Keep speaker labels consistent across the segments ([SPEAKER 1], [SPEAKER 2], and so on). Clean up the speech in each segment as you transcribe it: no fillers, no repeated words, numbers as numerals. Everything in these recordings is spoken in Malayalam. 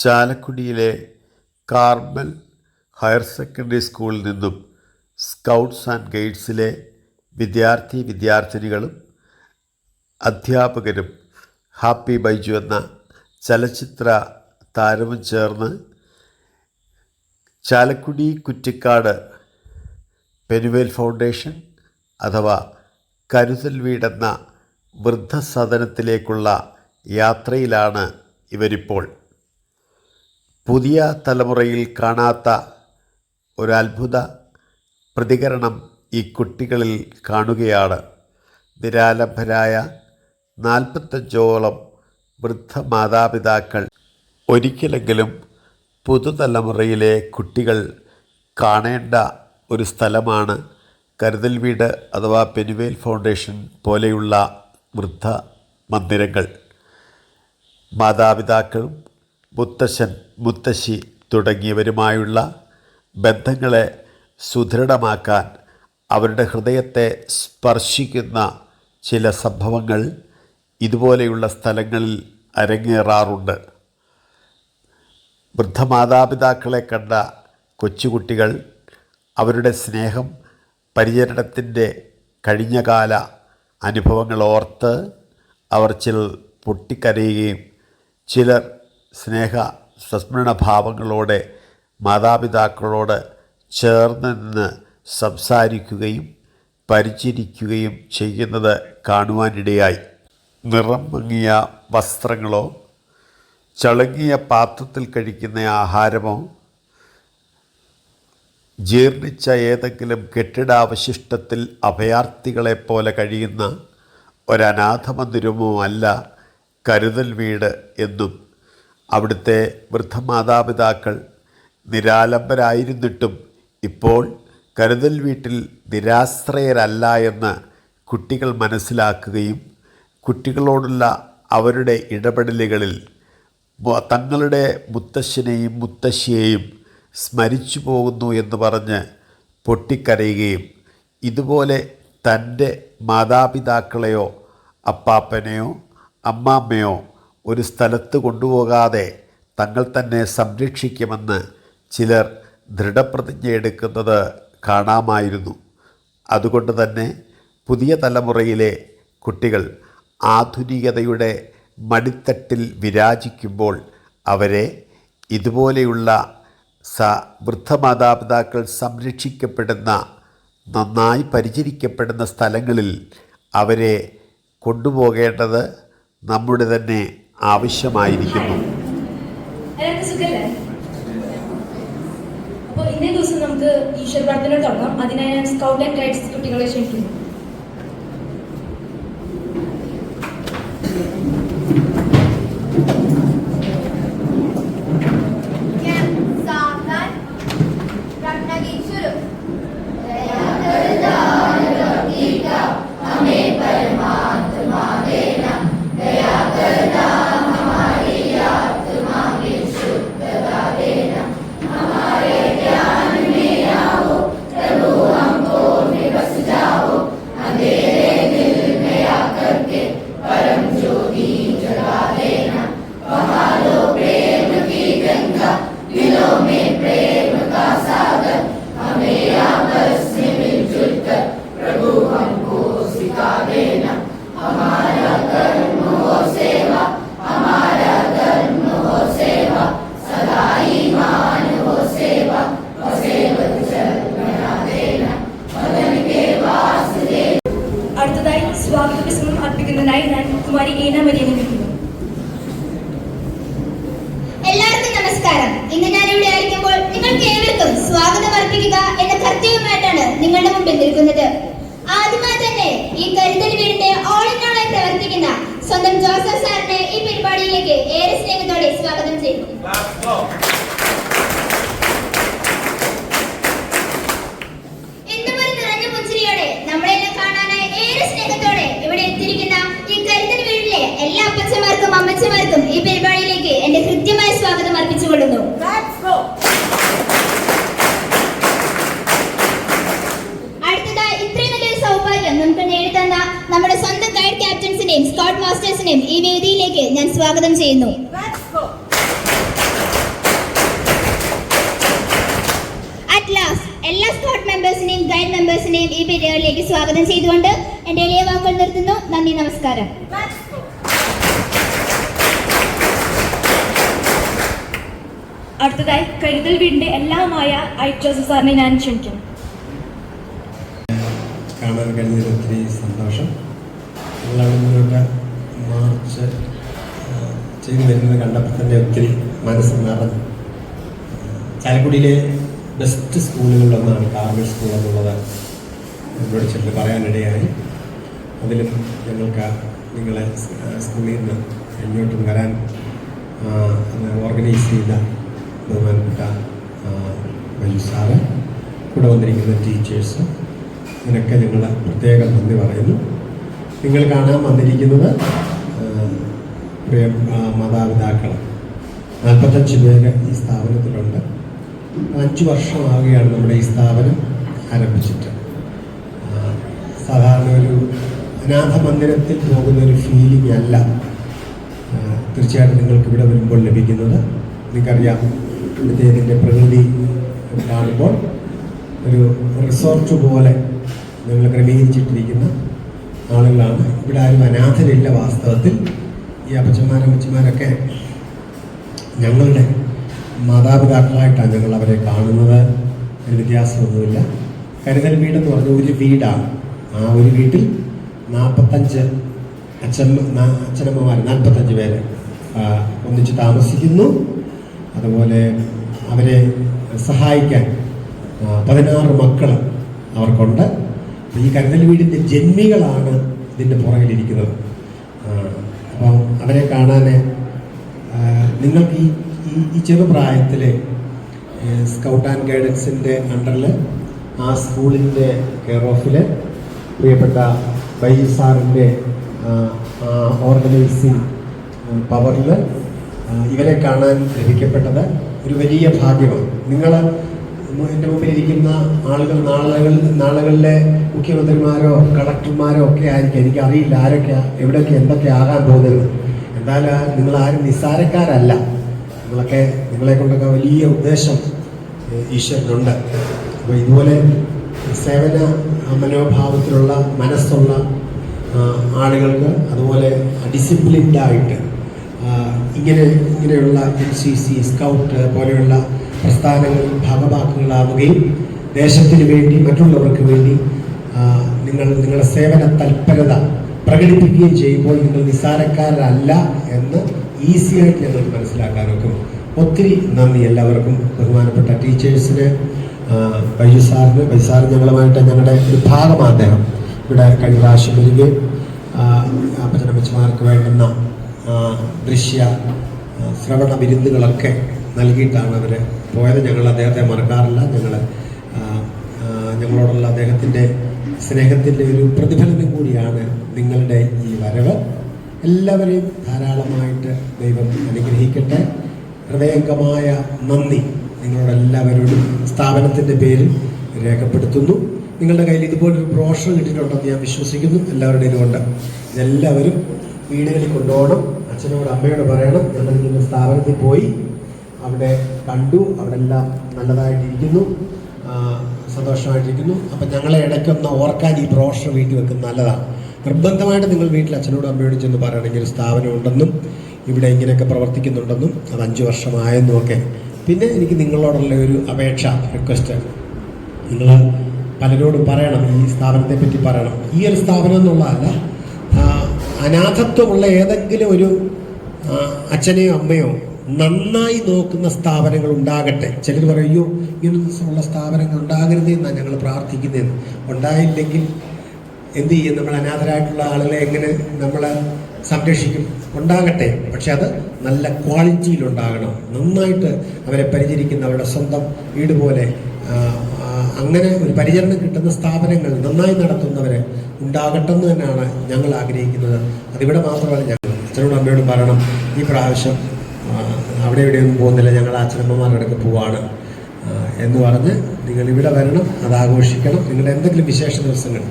[SPEAKER 1] ചാലക്കുടിയിലെ കാർമൽ ഹയർ സെക്കൻഡറി സ്കൂളിൽ നിന്നും സ്കൗട്ട്സ് ആൻഡ് ഗൈഡ്സിലെ വിദ്യാർത്ഥിനികളും അധ്യാപകരും ഹാപ്പി ബൈജു എന്ന ചലച്ചിത്ര താരവും ചേർന്ന് ചാലക്കുടി കുറ്റിക്കാട് പെനുവേൽ ഫൗണ്ടേഷൻ അഥവാ കരുതൽ വീടെന്ന വൃദ്ധസദനത്തിലേക്കുള്ള യാത്രയിലാണ് ഇവരിപ്പോൾ. പുതിയ തലമുറയിൽ കാണാത്ത ഒരത്ഭുത പ്രതികരണം ഈ കുട്ടികളിൽ കാണുകയാണ്. നിരാലംബരായ 45ഓളം വൃദ്ധ മാതാപിതാക്കൾ ഒരിക്കലെങ്കിലും പുതുതലമുറയിലെ കുട്ടികൾ കാണേണ്ട ഒരു സ്ഥലമാണ് കരുതൽ വീട് അഥവാ പെനുവേൽ ഫൗണ്ടേഷൻ പോലെയുള്ള വൃദ്ധ മന്ദിരങ്ങൾ. മാതാപിതാക്കളും മുത്തശ്ശൻ മുത്തശ്ശി തുടങ്ങിയവരുമായുള്ള ബന്ധങ്ങളെ സുദൃഢമാക്കാൻ അവരുടെ ഹൃദയത്തെ സ്പർശിക്കുന്ന ചില സംഭവങ്ങൾ ഇതുപോലെയുള്ള സ്ഥലങ്ങളിൽ അരങ്ങേറാറുണ്ട്. വൃദ്ധമാതാപിതാക്കളെ കണ്ട കൊച്ചുകുട്ടികൾ അവരുടെ സ്നേഹം പരിചരണത്തിൻ്റെ കഴിഞ്ഞകാല അനുഭവങ്ങൾ ഓർത്ത് അവർ ചിലർ പൊട്ടിക്കരയുകയും ചിലർ സ്നേഹ സംസ്മരണഭാവങ്ങളോടെ മാതാപിതാക്കളോട് ചേർന്ന് നിന്ന് സംസാരിക്കുകയും പരിചരിക്കുകയും ചെയ്യുന്നത് കാണുവാനിടയായി. നിറം മങ്ങിയ വസ്ത്രങ്ങളോ ചളുങ്ങിയ പാത്രത്തിൽ കഴിക്കുന്ന ആഹാരമോ ജീർണിച്ച ഏതെങ്കിലും കെട്ടിടാവശിഷ്ടത്തിൽ അഭയാർത്ഥികളെപ്പോലെ കഴിയുന്ന ഒരനാഥ മന്ദിരമോ അല്ല കരുതൽ വീട് എന്നും അവിടുത്തെ വൃദ്ധമാതാപിതാക്കൾ നിരാലംബരായിരുന്നിട്ടും ഇപ്പോൾ കരുതൽ വീട്ടിൽ നിരാശ്രയരല്ല എന്ന് കുട്ടികൾ മനസ്സിലാക്കുകയും കുട്ടികളോടുള്ള അവരുടെ ഇടപെടലുകളിൽ തങ്ങളുടെ മുത്തശ്ശനെയും മുത്തശ്ശിയെയും സ്മരിച്ചു പോകുന്നു എന്ന് പറഞ്ഞ് പൊട്ടിക്കരയുകയും ഇതുപോലെ തൻ്റെ മാതാപിതാക്കളെയോ അപ്പാപ്പനെയോ അമ്മാമ്മയോ ഒരു സ്ഥലത്ത് കൊണ്ടുപോകാതെ തങ്ങൾ തന്നെ സംരക്ഷിക്കുമെന്ന് ചിലർ ദൃഢപ്രതിജ്ഞ എടുക്കുന്നത് കാണാമായിരുന്നു. അതുകൊണ്ട് തന്നെ പുതിയ തലമുറയിലെ കുട്ടികൾ ആധുനികതയുടെ മടിത്തട്ടിൽ വിരാജിക്കുമ്പോൾ അവരെ ഇതുപോലെയുള്ള വൃദ്ധമാതാപിതാക്കൾ സംരക്ഷിക്കപ്പെടുന്ന നന്നായി പരിചരിക്കപ്പെടുന്ന സ്ഥലങ്ങളിൽ അവരെ കൊണ്ടുപോകേണ്ടത് നമ്മുടെ തന്നെ ആവശ്യമായിരിക്കുന്നു.
[SPEAKER 2] അപ്പോൾ ഇന്നേ ദിവസം നമുക്ക് ഈശ്വര പ്രാർത്ഥന തുടങ്ങാം. അതിനായി ഞാൻ സ്കൗട്ട് ആൻഡ് ഗൈഡ്സ് കുട്ടികളെ ക്ഷണിക്കുന്നു. അടുത്തതായി സ്വാഗത പ്രസംഗം അർപ്പിക്കുന്നതിനായി ഞാൻ കുമാരി ഏന മരിയനെ വിളിക്കുന്നു.
[SPEAKER 3] എല്ലാവർക്കും നമസ്കാരം. ഇന്ന് ഞാൻ ഇവിടെ ആയിരിക്കുമ്പോൾ നിങ്ങൾക്ക് ഏവർക്കും സ്വാഗതം അർപ്പിക്കുക എന്ന കർത്തവ്യമായിട്ടാണ് നിങ്ങളുടെ മുമ്പിൽ നിൽക്കുന്നത്. ആദ്യമായി തന്നെ ഈ കരുതൽ വീടിന്റെ ഓൾ ഇൻ ഓൾ ആയി പ്രവർത്തിക്കുന്ന സ്വന്തം ജോസഫ് സാറിനെ ഈ പരിപാടിയിലേക്ക് ഏറെ സ്നേഹത്തോടെ സ്വാഗതം ചെയ്യുന്നു. എന്തുപോലെ നിറഞ്ഞ പുഞ്ചിരിയോടെ നമ്മളെല്ലാം കാണാനായി ഏറെ സ്നേഹത്തോടെ ഇവിടെ എത്തിയിരിക്കുന്ന ഈ കരുതൽ വീടിലെ എല്ലാ അപ്പച്ചമാർക്കും അമ്മച്ചമാർക്കും ഈ പരിപാടിയിലേക്ക് എന്റെ കൃത്യമായ സ്വാഗതം അർപ്പിച്ചുകൊള്ളുന്നു. അടുത്തതായി ഇത്രയും നല്ലൊരു സൗഭാഗ്യം നമുക്ക് നേടിത്തന്ന നമ്മുടെ സ്വന്തം ഗൈഡ് ക്യാപ്റ്റൻസിനെയും സ്കൗട്ട് മാസ്റ്റേഴ്സിനെയും ഈ വേദിയിലേക്ക് ഞാൻ സ്വാഗതം ചെയ്യുന്നു. മെമ്പേഴ്സിനെയും ഗൈഡ് മെമ്പേഴ്സിനെയും ഈ പരിപാടിയിലേക്ക് സ്വാഗതം ചെയ്തുകൊണ്ട് എൻ്റെ എളിയ വാക്കുകൾ നിർത്തുന്നു. നന്ദി, നമസ്കാരം.
[SPEAKER 2] അടുത്തതായി കരുതൽ വീടിന്റെ എല്ലാമായ ജോസഫ് സാറിനെ ഞാൻ ക്ഷണിക്കുന്നു.
[SPEAKER 4] കാണാൻ കഴിഞ്ഞതിൽ ഒത്തിരി സന്തോഷം. നമ്മളവിടെ നിന്നൊക്കെ മാർച്ച് ചെയ്തു വരുന്നത് കണ്ടപ്പോൾ തന്നെ ഒത്തിരി മനസ്സ് നിറഞ്ഞു. ചാലക്കുടിയിലെ ബെസ്റ്റ് സ്കൂളുകളിലൊന്നാണ് കാർമൽ സ്കൂൾ എന്നുള്ളത് എന്നോട് ചെല്ലു പറയാനിടയായി. അതിലും ഞങ്ങൾക്ക് നിങ്ങളെ സ്കൂളിൽ നിന്ന് ഇങ്ങോട്ടും വരാൻ ഓർഗനൈസ് ചെയ്ത ബഹുമാനപ്പെട്ട വൈ സാറ്, കൂടെ വന്നിരിക്കുന്ന ടീച്ചേഴ്സ്, ഇതിനൊക്കെ ഞങ്ങൾ പ്രത്യേകം നന്ദി പറയുന്നു. നിങ്ങൾ കാണാൻ വന്നിരിക്കുന്നത് പ്രിയ മാതാപിതാക്കൾ 45 പേര് ഈ സ്ഥാപനത്തിലുണ്ട്. 5 വർഷമാവുകയാണ് നമ്മുടെ ഈ സ്ഥാപനം ആരംഭിച്ചിട്ട്. സാധാരണ ഒരു അനാഥ മന്ദിരത്തിൽ പോകുന്ന ഒരു ഫീലിംഗ് അല്ല തീർച്ചയായിട്ടും നിങ്ങൾക്ക് ഇവിടെ വരുമ്പോൾ ലഭിക്കുന്നത്. നിങ്ങൾക്കറിയാം, ഇവിടുത്തെ ഇതിൻ്റെ പ്രകൃതി കാണുമ്പോൾ ഒരു റിസോർട്ട് പോലെ ഞങ്ങൾ ക്രമീകരിച്ചിട്ടിരിക്കുന്ന ആളുകളാണ്. ഇവിടെ ആരും അനാഥരില്ല. വാസ്തവത്തിൽ ഈ അപ്പച്ചന്മാരമ്മച്ചന്മാരൊക്കെ ഞങ്ങളുടെ മാതാപിതാക്കളായിട്ടാണ് ഞങ്ങൾ അവരെ കാണുന്നത്. ഒരു വ്യത്യാസമൊന്നുമില്ല. കരുതൽ വീടെന്ന് പറഞ്ഞ ഒരു വീടാണ്. ആ ഒരു വീട്ടിൽ 45 അച്ഛനമ്മമാർ 45 പേര് ഒന്നിച്ച് താമസിക്കുന്നു. അതുപോലെ അവരെ സഹായിക്കാൻ 16 മക്കൾ അവർക്കുണ്ട്. ഈ കരുതൽ വീടിൻ്റെ ജന്മികളാണ് ഇതിൻ്റെ പുറകിലിരിക്കുന്നത്. അപ്പം അവരെ കാണാൻ നിങ്ങൾക്ക് ഈ ചെറുപ്രായത്തിൽ സ്കൗട്ട് ആൻഡ് ഗൈഡൻസിൻ്റെ അണ്ടറിൽ ആ സ്കൂളിൻ്റെ കെയർ ഓഫിൽ പ്രിയപ്പെട്ട വൈ സാറിൻ്റെ ഓർഗനൈസിങ് പവറിൽ ഇവരെ കാണാൻ ലഭിക്കപ്പെട്ടത് ഒരു വലിയ ഭാഗ്യമാണ്. നിങ്ങൾ എൻ്റെ മുമ്പിലിരിക്കുന്ന ആളുകൾ നാളുകളിലെ മുഖ്യമന്ത്രിമാരോ കളക്ടർമാരോ ഒക്കെ ആയിരിക്കും. എനിക്കറിയില്ല ആരൊക്കെ എവിടെയൊക്കെ എന്തൊക്കെ ആകാൻ പോകുന്നത്. എന്തായാലും നിങ്ങളാരും നിസ്സാരക്കാരല്ല. നിങ്ങളെ കൊണ്ടൊക്കെ വലിയ ഉദ്ദേശം ഈശ്വരനുണ്ട്. അപ്പോൾ ഇതുപോലെ സേവന മനോഭാവത്തിലുള്ള മനസ്സുള്ള ആളുകൾക്ക്, അതുപോലെ ഡിസിപ്ലിൻഡായിട്ട് ഇങ്ങനെയുള്ള NCC, സ്കൗട്ട് പോലെയുള്ള പ്രസ്ഥാനങ്ങൾ ഭാഗഭാക്കുകളാവുകയും ദേശത്തിന് വേണ്ടി മറ്റുള്ളവർക്ക് വേണ്ടി നിങ്ങളുടെ സേവന തൽപരത പ്രകടിപ്പിക്കുകയും ചെയ്യുമ്പോൾ നിങ്ങൾ നിസ്സാരക്കാരല്ല എന്ന് ഈസിയായിട്ട് ഞങ്ങൾക്ക് മനസ്സിലാക്കാനൊക്കെ ഒത്തിരി നന്ദി എല്ലാവർക്കും. ബഹുമാനപ്പെട്ട ടീച്ചേഴ്സിന്, വൈജു സാറിന് ഞങ്ങളുമായിട്ട് ഞങ്ങളുടെ ഒരു ഭാഗമാണ് അദ്ദേഹം. ഇവിടെ കഴിഞ്ഞ പ്രാവശ്യം വരികയും അപ്പച്ചനമ്മച്ചമാർക്ക് വേണ്ടുന്ന ദൃശ്യ ശ്രവണ വിരുന്നുകളൊക്കെ നൽകിയിട്ടാണ് അവർ പോയത്. ഞങ്ങൾ അദ്ദേഹത്തെ മറക്കാറില്ല. ഞങ്ങളോടുള്ള അദ്ദേഹത്തിൻ്റെ സ്നേഹത്തിൻ്റെ ഒരു പ്രതിഫലനം കൂടിയാണ് നിങ്ങളുടെ ഈ വരവ്. എല്ലാവരെയും ധാരാളമായിട്ട് ദൈവം അനുഗ്രഹിക്കട്ടെ. ഹൃദയംഗമായ നന്ദി നിങ്ങളോടെല്ലാവരോടും സ്ഥാപനത്തിൻ്റെ പേരിൽ രേഖപ്പെടുത്തുന്നു. നിങ്ങളുടെ കയ്യിൽ ഇതുപോലൊരു ബ്രോഷർ കിട്ടിയിട്ടുണ്ടെന്ന് ഞാൻ വിശ്വസിക്കുന്നു. എല്ലാവരുടെയും കൊണ്ട് ഇതെല്ലാവരും വീടുകളിൽ കൊണ്ടുപോകണം. അച്ഛനോട് അമ്മയോട് പറയണം, ഞങ്ങൾ ഇങ്ങനെ സ്ഥാപനത്തിൽ പോയി അവിടെ കണ്ടു, അവിടെ എല്ലാം നല്ലതായിട്ടിരിക്കുന്നു, സന്തോഷമായിട്ടിരിക്കുന്നു. അപ്പം ഞങ്ങളെ ഇടയ്ക്കൊന്ന് ഓർക്കാൻ ഈ ബ്രോഷർ വീട്ടിൽ വെക്കുന്നത് നല്ലതാണ്. നിർബന്ധമായിട്ട് നിങ്ങൾ വീട്ടിൽ അച്ഛനോടും അമ്മയോടും ചെന്ന് പറയണമെങ്കിൽ ഒരു സ്ഥാപനം ഉണ്ടെന്നും ഇവിടെ ഇങ്ങനെയൊക്കെ പ്രവർത്തിക്കുന്നുണ്ടെന്നും അത് 5 വർഷമായെന്നും ഒക്കെ. പിന്നെ എനിക്ക് നിങ്ങളോടുള്ള ഒരു അപേക്ഷ, റിക്വസ്റ്റ്, നിങ്ങൾ പലരോടും പറയണം, ഈ സ്ഥാപനത്തെ പറ്റി പറയണം. ഈ ഒരു സ്ഥാപനം എന്നുള്ളതല്ല, അനാഥത്വമുള്ള ഏതെങ്കിലും ഒരു അച്ഛനെയോ അമ്മയോ നന്നായി നോക്കുന്ന സ്ഥാപനങ്ങൾ ഉണ്ടാകട്ടെ. ചിലർ പറയോ ഇങ്ങനെയുള്ള സ്ഥാപനങ്ങൾ ഉണ്ടാകരുതെന്നാണ് ഞങ്ങൾ പ്രാർത്ഥിക്കുന്നതെന്ന്. ഉണ്ടായില്ലെങ്കിൽ എന്ത് ചെയ്യും? നമ്മൾ അനാഥരായിട്ടുള്ള ആളുകളെ എങ്ങനെ നമ്മൾ സംരക്ഷിക്കും? ഉണ്ടാകട്ടെ, പക്ഷെ അത് നല്ല ക്വാളിറ്റിയിലുണ്ടാകണം. നന്നായിട്ട് അവരെ പരിചരിക്കുന്ന, അവരുടെ സ്വന്തം വീട് പോലെ അങ്ങനെ ഒരു പരിചരണം കിട്ടുന്ന സ്ഥാപനങ്ങൾ നന്നായി നടത്തുന്നവരെ ഉണ്ടാകട്ടെന്ന് തന്നെയാണ് ഞങ്ങൾ ആഗ്രഹിക്കുന്നത്. അതിവിടെ മാത്രമല്ല, ഞങ്ങൾ അച്ഛനോടും അമ്മയോടും പറയണം, ഈ പ്രാവശ്യം അവിടെ എവിടെയൊന്നും പോകുന്നില്ല, ഞങ്ങൾ അച്ഛനമ്മമാരുടെ അടുത്ത് പോവാണ് എന്ന് പറഞ്ഞ് നിങ്ങൾ ഇവിടെ വരണം, അത് ആഘോഷിക്കണം. നിങ്ങളുടെ എന്തെങ്കിലും വിശേഷ ദിവസങ്ങൾ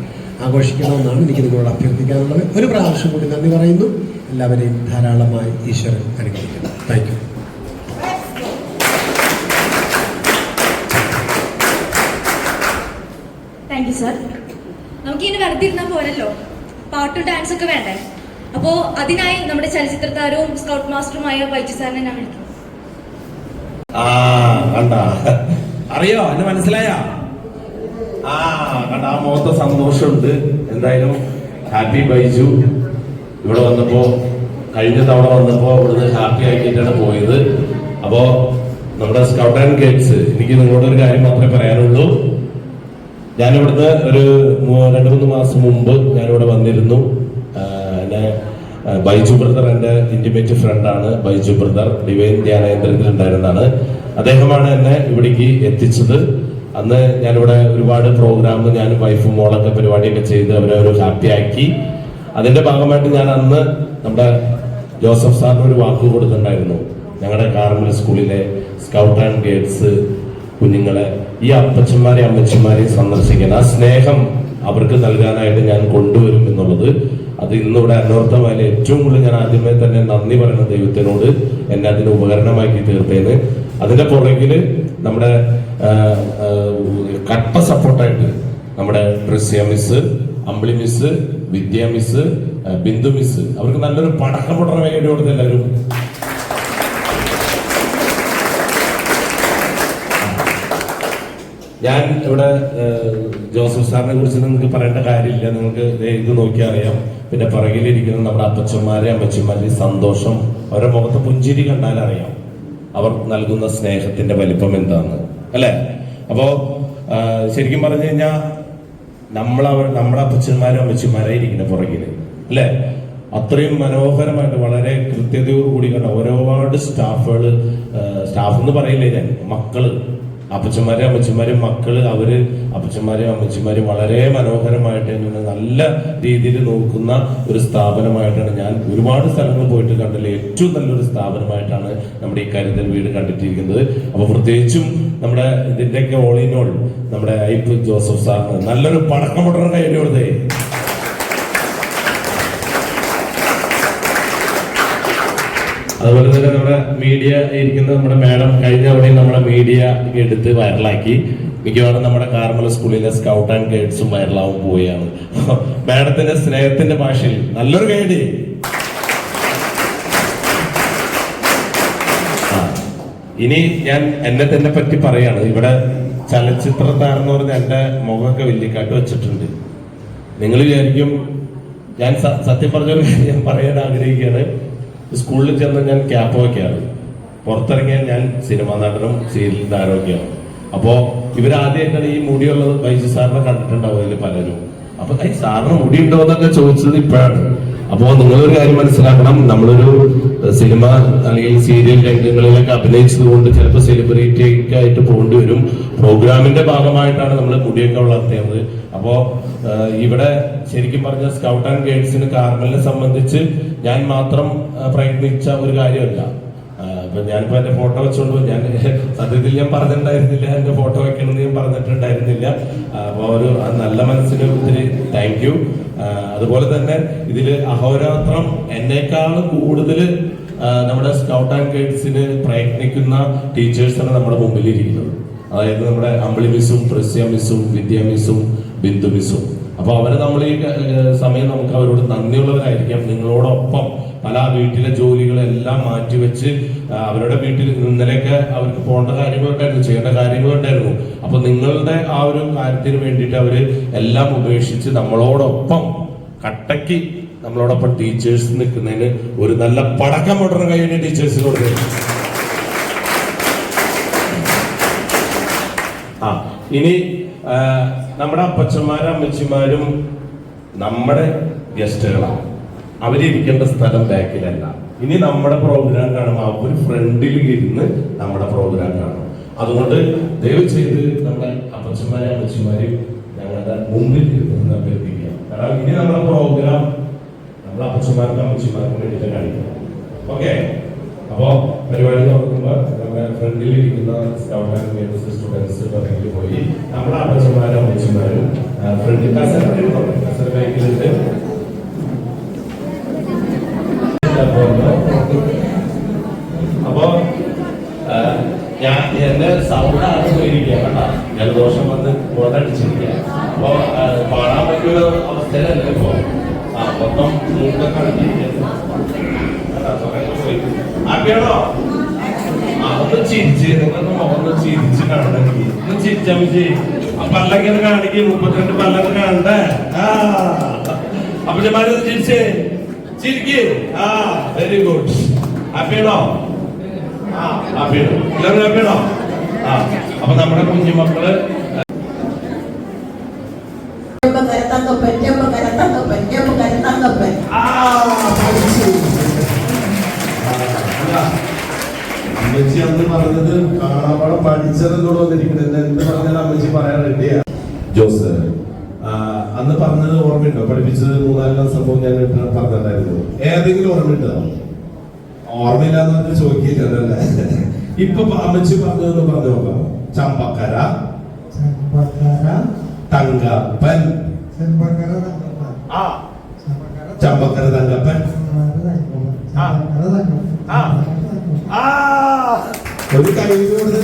[SPEAKER 4] ആഘോഷിക്കണമെന്നാണ് എനിക്ക് നിങ്ങളോട് അഭ്യർത്ഥിക്കാനുള്ളത്. ഒരു പ്രാവശ്യം കൂടി നന്ദി പറയുന്നു. എല്ലാവരെയും ധാരാളമായി ഈശ്വരൻ അനുഗ്രഹിക്കണം. Thank you.
[SPEAKER 2] You sir. നമുക്കിങ്ങനെ വെറുതെ ഇരുന്നാൽ പോരല്ലോ, പാട്ടും ഡാൻസും ഒക്കെ വേണ്ടേ. അപ്പോൾ അതിനായി നമ്മുടെ ചലച്ചിത്ര താരവും സ്കൗട്ട് മാസ്റ്ററുമായ ബൈജു സാറിനെ ഞാൻ വിളിക്കും.
[SPEAKER 5] കണ്ട അറിയോ, എന്നെ മനസ്സിലായ? കണ്ട ആ മുഖത്തെ സന്തോഷമുണ്ട്. എന്തായാലും ഹാപ്പി ബൈജു. ഇവിടെ വന്നപ്പോ, കഴിഞ്ഞ തവണ വന്നപ്പോ ഇവിടുന്ന് ഹാപ്പി ആക്കിയിട്ടാണ് പോയത്. അപ്പോ നമ്മുടെ സ്കൗട്ട് ആൻഡ് ഗൈഡ്സ്, എനിക്ക് നിങ്ങളോട് ഒരു കാര്യം മാത്രമേ പറയാനുള്ളൂ. ഞാനിവിടുന്ന് ഒരു 2-3 മാസം മുമ്പ് ഞാനിവിടെ വന്നിരുന്നു. എന്നെ ബൈജു ബ്രദർ എൻ്റെ ഇന്റിമേറ്റ് ഫ്രണ്ടാണ്. ബൈജു ബ്രദർ ഡിവൈൻ ധ്യാനേന്ദ്രത്തിൽ ഉണ്ടായിരുന്നതാണ്. അദ്ദേഹമാണ് എന്നെ ഇവിടേക്ക് എത്തിച്ചത്. അന്ന് ഞാനിവിടെ ഒരുപാട് പ്രോഗ്രാം, ഞാനും വൈഫും മോളൊക്കെ പരിപാടിയൊക്കെ ചെയ്ത് അവരെ ഒരു ഹാപ്പി ആക്കി. അതിന്റെ ഭാഗമായിട്ട് ഞാൻ അന്ന് നമ്മുടെ ജോസഫ് സാറിന് ഒരു വാക്ക് കൊടുത്തിട്ടുണ്ടായിരുന്നു. ഞങ്ങളുടെ കാർമൽ സ്കൂളിലെ സ്കൗട്ട് ആൻഡ് ഗൈഡ്സ് കുഞ്ഞുങ്ങളെ, ഈ അപ്പച്ചന്മാരെ അമ്മച്ചന്മാരെ സന്ദർശിക്കാൻ, ആ സ്നേഹം അവർക്ക് നൽകാനായിട്ട് ഞാൻ കൊണ്ടുവരും എന്നുള്ളത്. അത് ഇന്നിവിടെ അന്വർത്ഥമായ ഏറ്റവും കൂടുതൽ ഞാൻ ആദ്യമേ തന്നെ നന്ദി പറയുന്ന ദൈവത്തിനോട്, എന്നെ അതിന് ഉപകരണമാക്കി തീർത്തേന്. അതിന്റെ പുറകില് നമ്മുടെ കട്ട സപ്പോർട്ടായിട്ട് നമ്മുടെ ട്രിസ്യ മിസ്, അമ്പിളി മിസ്, വിദ്യ മിസ്, ബിന്ദു മിസ്, അവർക്ക് നല്ലൊരു പടക്കം പൊട്ടണ വേണ്ടി കൊടുത്ത് എല്ലാവരും. ഞാൻ ഇവിടെ ജോസഫ് സാറിനെ കുറിച്ച് നിങ്ങൾക്ക് പറയേണ്ട കാര്യമില്ല, നിങ്ങൾക്ക് ഇത് നോക്കിയാൽ അറിയാം. പിന്നെ പിറകിലിരിക്കുന്ന നമ്മുടെ അപ്പച്ചന്മാരെ അമ്മച്ചന്മാരെ സന്തോഷം, അവരുടെ മുഖത്ത് പുഞ്ചിരി കണ്ടാൽ അറിയാം അവർ നൽകുന്ന സ്നേഹത്തിന്റെ വലിപ്പം എന്താന്ന്, അല്ലെ? അപ്പോ ശരിക്കും പറഞ്ഞു കഴിഞ്ഞാൽ നമ്മുടെ അപ്പച്ചന്മാരും അമ്മച്ചന്മാരെ ഇരിക്കുന്ന പുറകില്, അല്ലെ? അത്രയും മനോഹരമായിട്ട് വളരെ കൃത്യതയോടുകൂടി കണ്ട ഒരുപാട് സ്റ്റാഫ് എന്ന് പറയില്ലേ ഞാൻ, മക്കള്, അപ്പച്ചന്മാരും അമ്മച്ചന്മാരും മക്കള്, അവര് അപ്പച്ചന്മാരും അമ്മച്ചന്മാരും വളരെ മനോഹരമായിട്ട് നല്ല രീതിയിൽ നോക്കുന്ന ഒരു സ്ഥാപനമായിട്ടാണ് ഞാൻ ഒരുപാട് സ്ഥലങ്ങൾ പോയിട്ട് കണ്ടതിൽ ഏറ്റവും നല്ലൊരു സ്ഥാപനമായിട്ടാണ് നമ്മുടെ ഈ കരുതൽ വീട് കണ്ടിട്ടിരിക്കുന്നത്. അപ്പൊ പ്രത്യേകിച്ചും നമ്മുടെ ഇതിന്റെയൊക്കെ ഓൾ ഇൻ ഓൾ നമ്മുടെ ഐപ്പ് ജോസഫ് സാറിന് നല്ലൊരു പടക്കം പൊട്ടണ കയ്യിൽ കൊടുത്തേ. അതുപോലെ തന്നെ നമ്മുടെ മീഡിയ ഇരിക്കുന്ന നമ്മുടെ മാഡം കഴിഞ്ഞ തവണയും നമ്മുടെ മീഡിയ എടുത്ത് വൈറലാക്കി. മിക്കവാറും നമ്മുടെ കാർമൽ സ്കൂളിലെ സ്കൗട്ട് ആൻഡ് ഗൈഡ്സും വൈറലാവും പോവുകയാണ്. മാഡത്തിന്റെ സ്നേഹത്തിന്റെ ഭാഷയിൽ നല്ലൊരു ഗൈഡ്. ഇനി ഞാൻ എന്നെ തന്നെ പറ്റി പറയാണ്. ഇവിടെ ചലച്ചിത്ര താരം എന്ന് പറഞ്ഞ എന്റെ മുഖമൊക്കെ വലിയക്കാട്ട് വെച്ചിട്ടുണ്ട്. നിങ്ങൾ വിചാരിക്കും, ഞാൻ സത്യം പറഞ്ഞൊരു കാര്യം ഞാൻ പറയാൻ ആഗ്രഹിക്കുകയാണ്. സ്കൂളിൽ ചെന്ന് ഞാൻ ക്യാപ്പ് വയ്ക്കാറ്, പുറത്തിറങ്ങിയാൽ ഞാൻ സിനിമാ നടനും സീരിയൽ താരമൊക്കെയാണ്. അപ്പോ ഇവരാദ്യമായിട്ടാണ് ഈ മുടിയുള്ളത് ബൈജു സാറിനെ കണ്ടിട്ടുണ്ടാവും അതിൽ പലരും. അപ്പൊ സാറിന് മുടി ഉണ്ടോ എന്നൊക്കെ ചോദിച്ചത് ഇപ്പോഴാണ്. അപ്പോ നിങ്ങളൊരു കാര്യം മനസ്സിലാക്കണം, നമ്മളൊരു സിനിമ അല്ലെങ്കിൽ സീരിയൽ രംഗങ്ങളിലൊക്കെ അഭിനയിച്ചതുകൊണ്ട് ചിലപ്പോൾ സെലിബ്രിറ്റി ഒക്കെ ആയിട്ട് പോകേണ്ടി വരും. പ്രോഗ്രാമിന്റെ ഭാഗമായിട്ടാണ് നമ്മൾ മുടിയൊക്കെ വളർത്തിയത്. അപ്പോ ഇവിടെ ശരിക്കും പറഞ്ഞ സ്കൗട്ട് ആൻഡ് ഗൈഡ്സിന് കാർമലിനെ സംബന്ധിച്ച് ഞാൻ മാത്രം പ്രയത്നിച്ച ഒരു കാര്യമല്ല. ഇപ്പൊ ഞാനിപ്പോ എന്റെ ഫോട്ടോ വെച്ചോണ്ട് ഞാൻ സത്യത്തിൽ ഞാൻ പറഞ്ഞിട്ടുണ്ടായിരുന്നില്ല, എന്റെ ഫോട്ടോ വെക്കണമെന്ന് ഞാൻ പറഞ്ഞിട്ടുണ്ടായിരുന്നില്ല. അപ്പൊ ഒരു നല്ല മനസ്സിന് ഒത്തിരി താങ്ക് യു. അതുപോലെ തന്നെ ഇതില് അഹോരാത്രം എന്നേക്കാൾ കൂടുതൽ നമ്മുടെ സ്കൗട്ട് ആൻഡ് ഗൈഡ്സിന് പ്രയത്നിക്കുന്ന ടീച്ചേഴ്സാണ് നമ്മുടെ മുമ്പിൽ ഇരിക്കുന്നത്. അതായത് നമ്മുടെ അമ്പിളി മിസ്സും, ട്രിസ്യ മിസ്സും, വിദ്യ മിസ്സും, ബിന്ദു മിസ്സും. അപ്പൊ അവരെ നമ്മൾ ഈ സമയം നമുക്ക് അവരോട് നന്ദിയുള്ളവരായിരിക്കാം. നിങ്ങളോടൊപ്പം പല വീട്ടിലെ ജോലികളെല്ലാം മാറ്റിവെച്ച് അവരുടെ വീട്ടിൽ ഇന്നലെയൊക്കെ അവർക്ക് പോകേണ്ട കാര്യങ്ങളുണ്ടായിരുന്നു, ചെയ്യേണ്ട കാര്യങ്ങളുണ്ടായിരുന്നു. അപ്പൊ നിങ്ങളുടെ ആ ഒരു കാര്യത്തിന് വേണ്ടിയിട്ട് അവര് എല്ലാം ഉപേക്ഷിച്ച് നമ്മളോടൊപ്പം കട്ടയ്ക്ക് നമ്മളോടൊപ്പം ടീച്ചേഴ്സ് നിൽക്കുന്നതിന് ഒരു നല്ല പടക്കം പൊട്ടണ കഴിയുന്ന ടീച്ചേഴ്സിനോട്. ഇനി നമ്മുടെ അപ്പച്ചന്മാരും അമ്മച്ചിമാരും നമ്മുടെ ഗസ്റ്റുകളാണ്. അവരിരിക്കേണ്ട സ്ഥലം ബാക്കിലല്ല. ഇനി നമ്മുടെ പ്രോഗ്രാം കാണുമ്പോൾ അവർ ഫ്രണ്ടിൽ ഇരുന്ന് നമ്മുടെ പ്രോഗ്രാം കാണും. അതുകൊണ്ട് ദയവ് ചെയ്ത് നമ്മുടെ അപ്പച്ചന്മാരെ അമ്മച്ചിമാരെയും ഞങ്ങളുടെ മുമ്പിൽ ഇരുന്ന് അഭ്യർത്ഥിക്കുക. കാരണം ഇനി നമ്മുടെ പ്രോഗ്രാം നമ്മുടെ അപ്പച്ചന്മാർക്കും അമ്മച്ചിമാർക്കും വേണ്ടിയിട്ട് കാണിക്കണം. ഓക്കെ, അപ്പോ പരിപാടി നോക്കുമ്പോൾ നമ്മുടെ ഫ്രണ്ടിൽ ഇരിക്കുന്ന സ്കൗട്ട് ആൻഡ് ഗൈഡ്സ് സ്റ്റുഡൻസ് പുറകിൽ പോയി നമ്മുടെ അപ്പച്ചന്മാരും അമ്മച്ചിമാരും ഫ്രണ്ടിൽ കസര ബാക്കിലുണ്ട്. അപ്പോ ഞാൻ എന്റെ സൗണ്ട് ആണ് പോയിരിക്കുക കേട്ടാ, ജലദോഷം വന്ന് മുതലടിച്ചിരിക്കുക. അപ്പൊ പാടാൻ പറ്റിയൊരു അവസ്ഥയിലല്ല ഇപ്പൊ. മൊത്തം മൂക്കൊക്കെ അടങ്ങിയിരിക്കുന്നു. ഹാപ്പിയാണോ? ഒന്ന് ചിരിച്ച്, നിങ്ങളൊന്ന് മുഖം ചിരിച്ച് കാണണമെങ്കിൽ ഒന്ന് ചിരിച്ചാ മതി. അപ്പൊ പല്ലൊക്കെ കാണിക്കും, 32 പല്ലൊക്കെ കാണണ്ടേ? അപ്പൊ ചെമാരൊന്ന് ചിരിച്ചേ, ചിരിക്ക്. Very good. ഹാപ്പിയാണോ? ഹാപ്പിയാണോ? എല്ലാവരും ഹാപ്പിയാണോ? അപ്പൊ നമ്മുടെ കുഞ്ഞുമക്കള്
[SPEAKER 6] അമ്മച്ചി അന്ന് പറഞ്ഞത് കാണാപ്പാടം പഠിച്ചതെന്നോട് വന്നിരിക്കുന്നത് എന്ത് പറഞ്ഞാലും അമ്മച്ചി പറയാൻ റെഡിയാ. ജോസ് അന്ന് പറഞ്ഞത് ഓർമ്മയുണ്ടോ? പഠിപ്പിച്ചത് 3-4 സംഭവം ഞാൻ പറഞ്ഞിട്ടുണ്ടായിരുന്നു. ഏതെങ്കിലും ഓർമ്മയുണ്ടോ? ഓർമ്മയില്ലാന്ന് പറഞ്ഞ് ചോദിക്കില്ലല്ലേ. ഇപ്പൊ അമ്മച്ചി പറഞ്ഞതെന്ന് പറഞ്ഞു നോക്കാം. ചമ്പക്കര തങ്കപ്പൻ, ചമ്പക്കര തങ്കപ്പൻ. ഒരു കഴിവോട്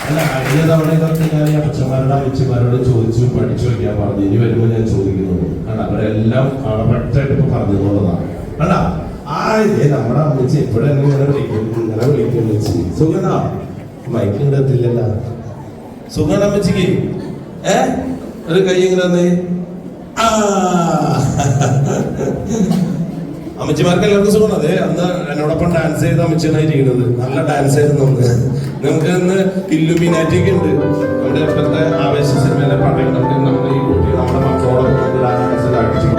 [SPEAKER 6] അല്ല, കഴിഞ്ഞ തവണയൊക്കെ ഞാൻ ഈ അച്ഛന്മാരുടെ അമ്മച്ചിമാരോട് ചോദിച്ചു പഠിച്ചു വയ്ക്കാൻ പറഞ്ഞു. ഇനി വരുമ്പോൾ ഞാൻ ചോദിക്കുന്നുള്ളൂ. കാരണം അവരെല്ലാം കറക്റ്റായിട്ട് ഇപ്പൊ പറഞ്ഞതുള്ളതാണ്. കണ്ടാ ഇതേ നമ്മുടെ അമ്മച്ചി എപ്പോഴും ഇങ്ങനെ വിളിക്കും വെച്ച്. സുഖനാ? മൈക്ക് ഇടത്തില്ലല്ലോ. സുഖാണ് അമ്മച്ചിക്ക്? ഒരു കൈ ഇങ്ങനെ വന്നേ. അമ്മച്ചിമാർക്ക് എല്ലാവർക്കും സുഖമാണ്. അതെ, അന്ന് എന്നോടൊപ്പം ഡാൻസ് ചെയ്ത അമ്മച്ചിയാണ് ഇരിക്കുന്നത്. നല്ല ഡാൻസ് ആയിരുന്നു അന്ന്. നമുക്ക് ഇന്ന് ഇല്ലുമിനാറ്റി ഒക്കെ ഉണ്ട്. നമ്മുടെ ഇപ്പോഴത്തെ ആവേശ സിനിമയിലെ പാട്ടൊക്കെ നമുക്ക് ഈ കുട്ടി നമ്മുടെ മക്കളോടൊപ്പം ഡാൻസ് കാണിച്ചു.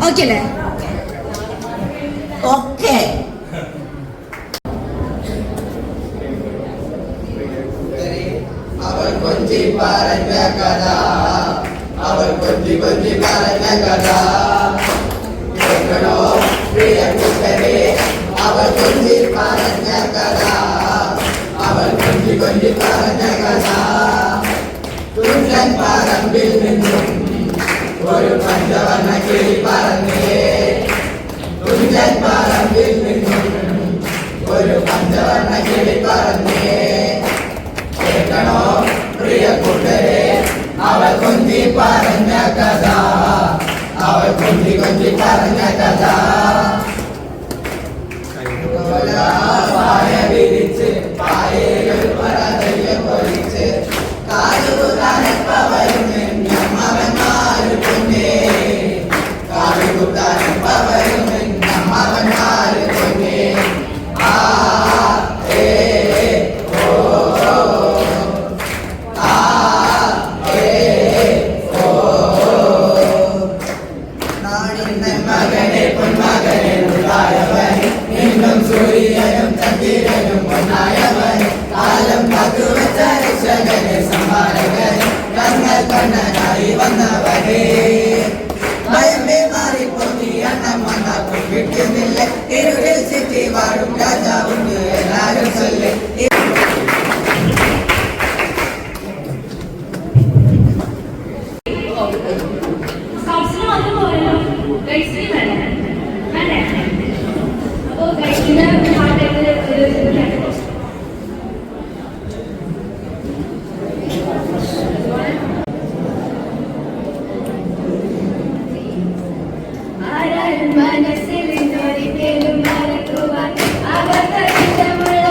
[SPEAKER 2] ഓക്കെ അല്ലേ?
[SPEAKER 7] ഓക്കെ. അവൾ കൊഞ്ചി പറഞ്ഞ കഥ, അവൾ കൊഞ്ചി കൊഞ്ചി പറഞ്ഞ കഥ കേൾക്കണോ പ്രിയ കൂട്ടരെ? അവൾ കൊഞ്ചി പറഞ്ഞ കഥ, അവൾ കൊഞ്ചി കൊഞ്ചി പറഞ്ഞ കഥ. തുഞ്ചൻ പറമ്പിൽ നിന്നും ഒരു പഞ്ചവർണ്ണ കിളി പറഞ്ഞേ, തുഞ്ചൻ പറമ്പിൽ നിന്നും ഒരു പഞ്ചവർണ്ണ കിളി പറഞ്ഞേ. കേൾക്കണോ പ്രിയ കൂട്ടരെ? അവൾ കൊഞ്ചി പറഞ്ഞ കഥ, അവൾ കൊഞ്ചി കൊഞ്ചി പറഞ്ഞ കഥ. പായ വിരിച്ച് പായകൾ പരാജയം പൊളിച്ച് കാലുകുത്താനപ്പവരും നമ്മവന്മാര് പൊന്നേ, കാലുകുത്താനപ്പവരും നമ്മവന്മാര് പൊന്നേ. മകനെ പൊന്മകനെ ഉണ്ടായവൻ, നിന്നും സൂര്യനും ചന്ദ്രനും പൊന്നായവൻ, കാലം കാത്തുവച്ച രക്ഷകനെ സമ്മാനകൻ, ഞങ്ങൾ കണ്ണനായി വന്നവനെ. ഭയമേ മാറിപ്പോന്നി എണ്ണം വന്നാക്കും കിട്ടുന്നില്ല, ഇരുളിൽ ചുറ്റി വാഴും രാജാവുണ്ട് എല്ലാരും ചൊല്ല്.
[SPEAKER 2] സ്കൗട്ട്സിന് മാത്രം പോരല്ലോ, ഗൈഡ്സിന് വേണ്ടേ? വേണ്ടേ? അപ്പോ ഗൈഡ്സിന് ഹാർട്ടായിട്ട് ഒരു ആരാരും മനസ്സിൽ ഒരിക്കലും മറക്കുവാൻ അകത്തമുള്ള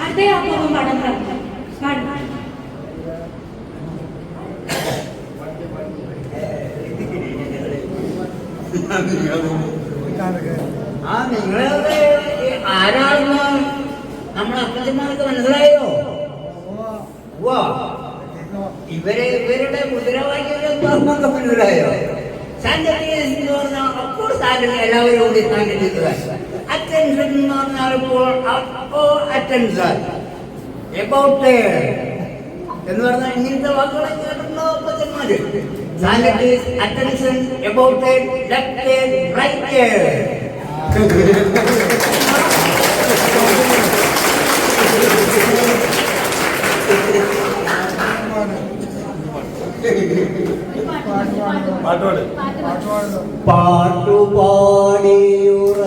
[SPEAKER 2] അടുത്ത അമ്മ പാടാൻ പാടും.
[SPEAKER 7] നിങ്ങളെ ആരാണെന്ന് നമ്മുടെ അപ്പച്ചന്മാർക്ക് മനസ്സിലായോ? ഇവരുടെ മുദ്രാവാക്യം മനസ്സിലായോ? സാനിറ്റൈസ് എന്ന് പറഞ്ഞാൽ അപ്പോൾ സാനിറ്റൈസ് എല്ലാവരും കൂടി സാനിറ്റൈസ്. അറ്റൻഷൻ എന്ന് പറഞ്ഞാൽ അപ്പോൾ അറ്റൻഷൻ. എബൌട്ട് എന്ന് പറഞ്ഞാൽ ഇങ്ങനത്തെ വാക്കുകളെ കേട്ടിട്ടുണ്ടോ അപ്പച്ചന്മാര്? Sanitize, attention, about, left, right.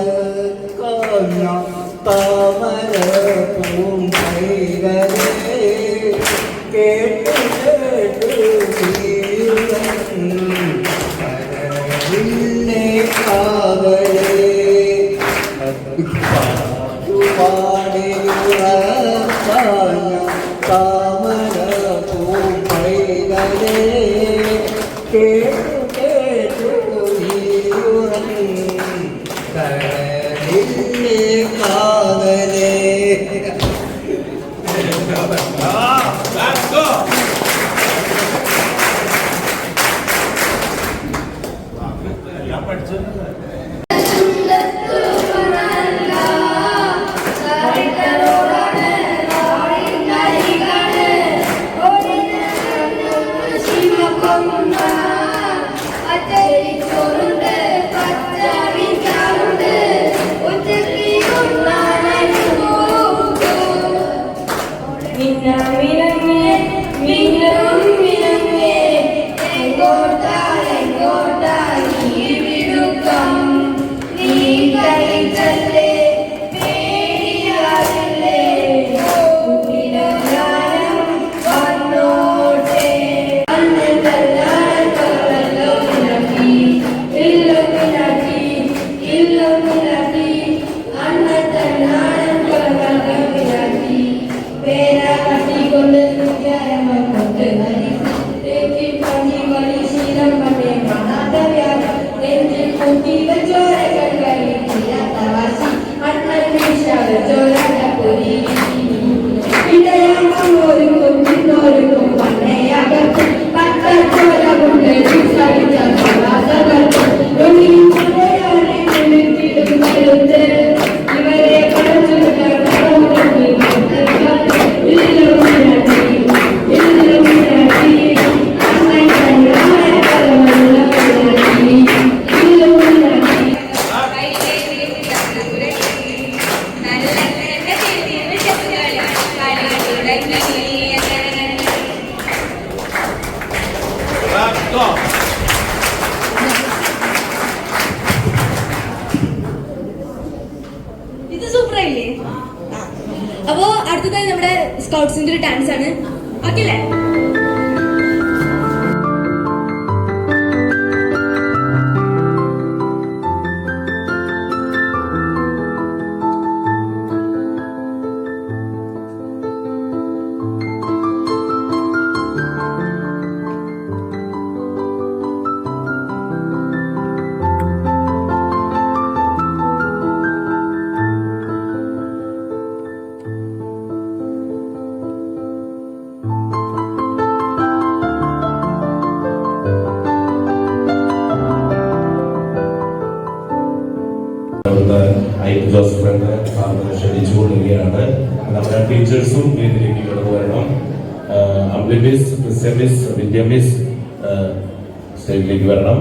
[SPEAKER 7] പാട്ടുപാടിയുറക്കുന്ന താമര പൂങ്കൈകളെ കേട്ടു കരളിലെ കാവലേ പാട്ടുപാടിയുറക്കുന്ന താമര പൂങ്കൈകളെ കേട്ടു കരളിലെ കാവലേ.
[SPEAKER 2] ഇത് സൂപ്പറായില്ലേ? അപ്പോ അടുത്തതായി നമ്മുടെ സ്കൗട്ട്സിന്റെ ഒരു ഡാൻസ് ആണ്. ഓക്കെ അല്ലേ?
[SPEAKER 5] ജോസഫ് എന്ന സാറിനെ ക്ഷണിച്ചു കൊള്ളുകയാണ്. നമ്മുടെ ടീച്ചേഴ്സും വേദിയിലേക്ക് കടന്നു വരണം. അംബിമിസ്, ക്രിസ്ത്യമിസ്, വിദ്യാമിസ് സ്റ്റേജിലേക്ക് വരണം.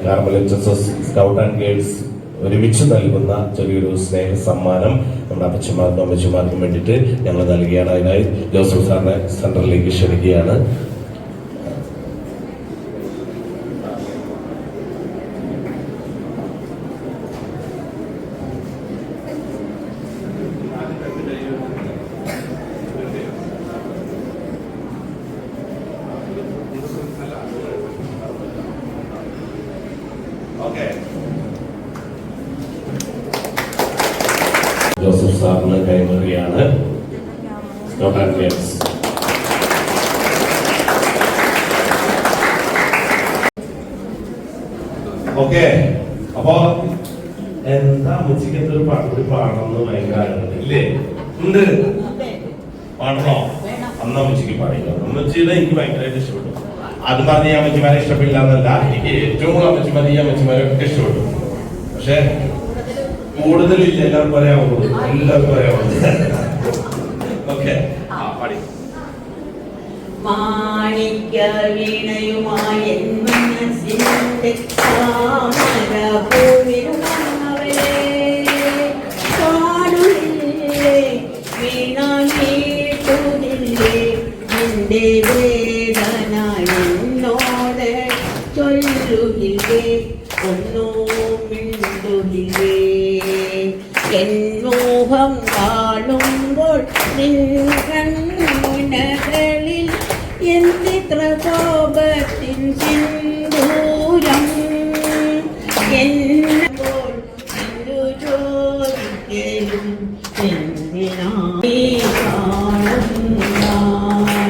[SPEAKER 5] കാർമൽ എച്ച്.എസ്.എസ് സ്കൗട്ട് ആൻഡ് ഗൈഡ്സ് ഒരുമിച്ച് നൽകുന്ന ചെറിയൊരു സ്നേഹ സമ്മാനം നമ്മുടെ അപ്പച്ചന്മാർക്കും അമ്മച്ചിമാർക്കും വേണ്ടിയിട്ട് ഞങ്ങൾ നൽകുകയാണ്. അതിനായി ജോസഫ് സാറിനെ സെന്ററിലേക്ക് ക്ഷണിക്കുകയാണ്. ജോസഫ് സാറിന് കൈമാറുകയാണ്. Scout and guides. ഓക്കെ, അപ്പൊ എന്താ ഉച്ചക്കത്തെ ഒരു പാട്ട് പാടണമെന്ന് ഭയങ്കര ആഗ്രഹം ഇല്ലേ? ഉണ്ട്, പാടണോ? അന്ന് അമ്മച്ചിക്ക് പാടില്ല. അമ്മച്ചിയുടെ എനിക്ക് ഭയങ്കരമായിട്ട് ഇഷ്ടപ്പെട്ടു. അത് പറഞ്ഞ് ഈ അമ്മച്ചിമാരെ ഇഷ്ടപ്പെടില്ല എന്നല്ല, എനിക്ക് ഏറ്റവും കൂടുതൽ അമ്മച്ചിമാരെ ഈ അമ്മച്ചിമാരൊക്കെ ഇഷ്ടപ്പെട്ടു. പക്ഷെ കൂടുതലില്ല, എല്ലാവർക്കും പറയാവുള്ളൂ, എല്ലാവർക്കും പറയാവുള്ളൂ. ഓക്കെ, പാടി.
[SPEAKER 8] മാണിക്യ വീണയുമായി മനസ്സിന്റെ താമരപൂവിലുമവളെ കാണുന്നില്ലേ, വീണ വീട്ടുന്നില്ലേ, നിന്റെ വേദന എന്നോട് ചൊല്ലുകില്ലേ, ഒന്നും മിണ്ടുകില്ലേ, എന്നോഹം കാണുമ്പോൾ നിൻ കണ്ണുകളിൽ എന്തിത്ര കോപത്തിൻ സിന്ദൂരം, എന്നപ്പോൾ എന്തു ചോദിക്കലും എന്തിനായി കാണുന്നായി,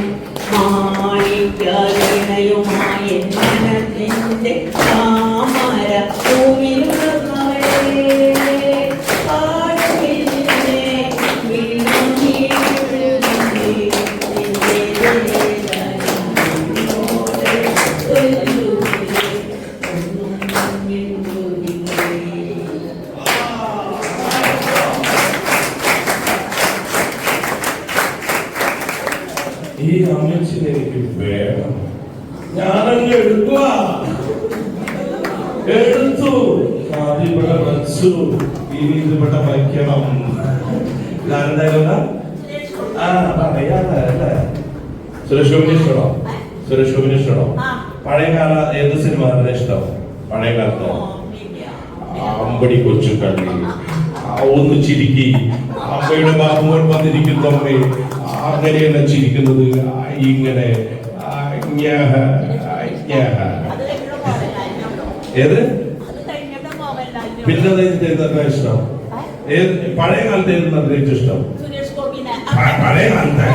[SPEAKER 8] മാണിക്യവീണയുമായി മനസ്സിന്റെ താമര പൂവിലുള്ളവളെ പാടുകില്ലേ,
[SPEAKER 5] ഈ അമ്മച്ചിനെ എനിക്ക് വേണം. ഞാനങ്ങ് എടുക്കുക, എടുത്തു, ആദ്യം ഇവിടെ വച്ചു, ഇനി ഇവിടെ വയ്ക്കണം. ഇതാരെന്തായാലും പറയാല്ലേ? സുരേഷ് ഗോപിനെ ഇഷ്ടമാണോ? സുരേഷ് ഗോപിനെ ഇഷ്ടമാണോ? പഴയകാല ഏത് സിനിമ ഇഷ്ടം? പഴയ കാലത്ത് അമ്പടി കൊച്ചു കള്ളി, ഒന്ന് ചിരിക്കി, അമ്മയുടെ ബാബുകൾ വന്നിരിക്കുന്നു, അമ്മേ അങ്ങനെയല്ല ചിരിക്കുന്നത്, ഇങ്ങനെ. ഏത് പിന്നെ ഇഷ്ടം? ഏത് പഴയ കാലത്ത് ഏത് ഏറ്റവും ഇഷ്ടം? പഴയ കാലത്തെ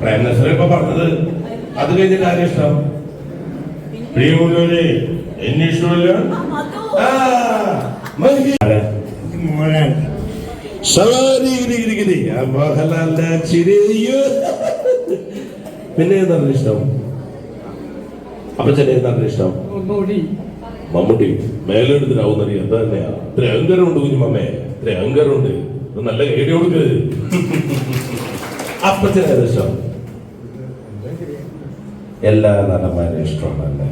[SPEAKER 5] പ്രേംനസർ ഇപ്പൊ പറഞ്ഞത്. അത് കഴിഞ്ഞിട്ട് ആരും ഇഷ്ടം? പ്രിയമുള്ളവരെ, എന്നെ ഇഷ്ടമല്ല. പിന്നെ ഏതാണ് ഇഷ്ടം? അപ്പച്ചനെ ഏതാണ് ഇഷ്ടം? മമ്മൂട്ടി. മേലെടുത്തിട്ടാവുന്നറിയ എന്താ തന്നെയാ? ഇത്ര അഹങ്കാരമുണ്ട് കുഞ്ഞുമമ്മേ, ഇത്ര അഹങ്കാരമുണ്ട്. നല്ല കേടി കൊടുക്ക്. അപ്പച്ചനെ ഏതാ ഇഷ്ടം? എല്ലാ നടന്മാരും ഇഷ്ടമാണല്ലേ?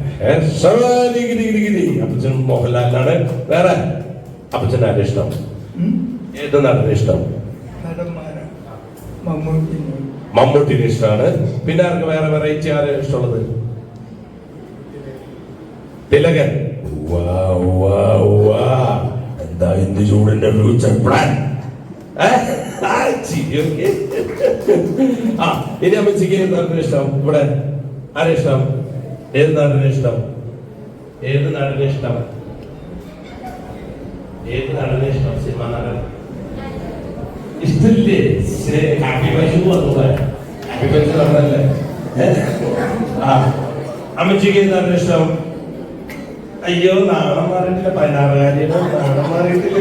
[SPEAKER 5] അപ്പച്ചൻ മോഹൻലാലിനാണ്. വേറെ അപ്പച്ചൻ ആരുടെ ഇഷ്ടം? ഏത് നടനെ ഇഷ്ടം? മമ്മൂട്ടിനെ ഇഷ്ടമാണ്. പിന്നെ ആർക്ക് വേറെ വെറൈറ്റി ആരെ ഇഷ്ടമുള്ളത്? തിലകൻ. എന്താ എന്ത് ചൂടിന്റെ ഫ്യൂച്ചർ പ്ലാൻ? ഇനി അമ്മച്ചിക്ക് ഏത് നാടിനെ ഇഷ്ടം? ഇവിടെ ആരെ ഇഷ്ടം? ഏത് നാടിനെ ഇഷ്ടം? ഏത് നാടിനെ ഇഷ്ടം? ഏത് നടനെ ഇഷ്ടം? സിനിമ നടൻ ഇഷ്ടമില്ലേ? ഹാപ്പി പശു വന്നൂടെ? ഹാപ്പി പശു നടനല്ലേ? അമ്മച്ചിക്ക് ഏത് നടനെ ഇഷ്ടം? അയ്യോ, നാണം മാറിയിട്ടില്ല. 16-കാരിയുടെ നാണം മാറിയിട്ടില്ല.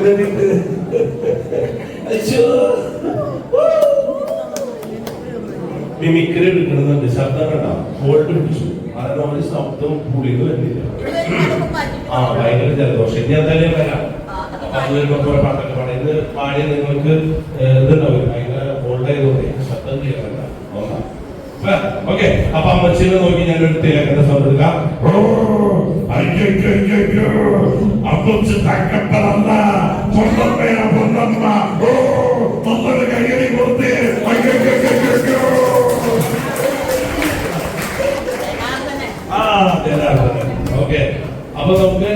[SPEAKER 5] അയ്യോ, മിമിക്രി എടുക്കണമെന്നുണ്ട്. ശബ്ദം കണ്ടാ ഹോൾഡ് പിടിച്ചു. അതാണ് ശബ്ദം പുളിന്ന് വരുന്നില്ല. ഭയങ്കര ജലദോഷം. ഇനി എന്തായാലും വരാം. അത് വരുമ്പോ പാട്ടൊക്കെ പാടാം. ഇന്ന് പാടിയ നിങ്ങൾക്ക് ഇതുണ്ടാവും. ഭയങ്കര ഹോൾഡ് ആയതുകൊണ്ട് ശബ്ദം ക്ലിയർ വേണ്ട. ഓക്കെ, അപ്പൊ അമ്മച്ചിനെ നോക്കി ഞാൻ ഒരു തിലക്കന്റെ സ്വന്തം എടുക്കാം. അമ്മച്ച് തക്കപ്പറന്ന പൊന്നമ്മ നല്ലൊരു കൈയടി കൊടുത്ത് ഓക്കെ. അപ്പൊ നമുക്ക്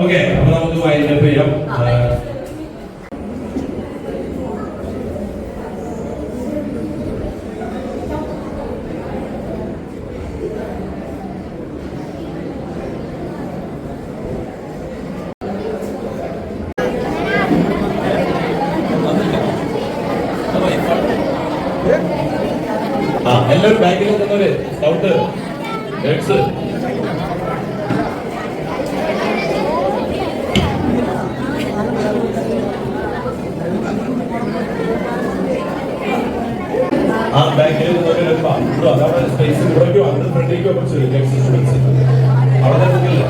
[SPEAKER 5] ഓക്കെ, അപ്പൊ നമുക്ക് വൈൻഡപ്പ് ചെയ്യാം. എല്ലാവരും ബാക്കിൽ നിന്നവര് സ്കൗട്ട് എക്സ് ബാക്കിൽ നിന്നവര് അതാണ് സ്പേസ് ഇവിടേക്കോ അന്ന് ഫ്രണ്ടിലേക്കോ കുറച്ച് എക്സ് സ്പേസ് അവിടെ നിൽക്കില്ല.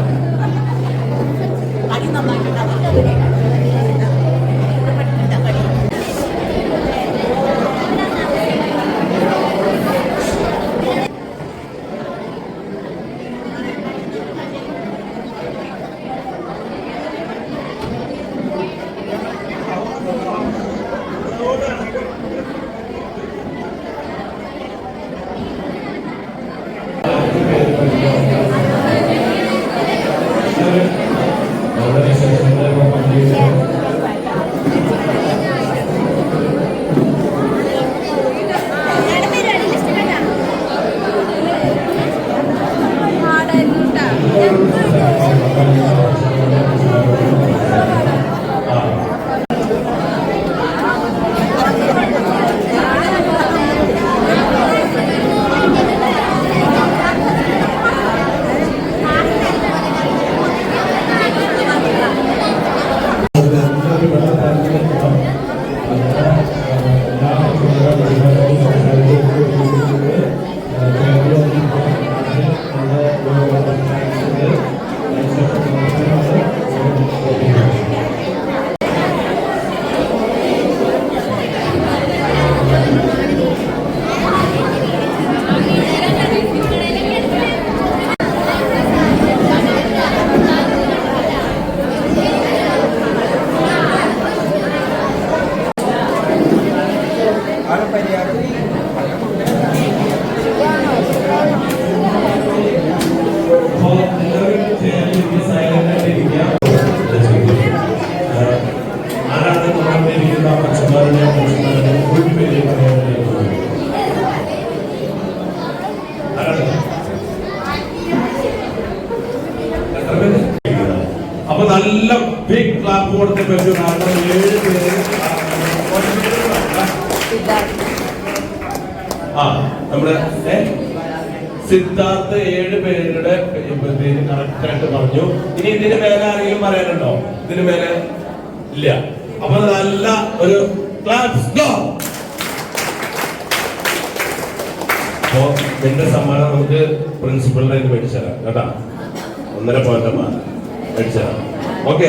[SPEAKER 5] അപ്പൊ നല്ല ബിഗ് ക്ലാപ്പ് കൊടുത്ത പറ്റൂ. കാരണം 7 പേര് നമ്മുടെ സിദ്ധാർത്ഥ 7 പേരുടെ പേര് കറക്റ്റ് ആയിട്ട് പറഞ്ഞു. ഇനി ഇതിന് മേലെ ആരെങ്കിലും പറയാനുണ്ടോ? ഇതിന് മേലെ ഇല്ല. അപ്പൊ നല്ല ഒരു ക്ലാപ്സ് ഗോ. അപ്പോ എന്റെ സമ്മാനം നമുക്ക് പ്രിൻസിപ്പളിനെ മേടിച്ചു തരാം കേട്ടാ. 1.5 പോയിന്റ് മേടിച്ചു തരാം. Okay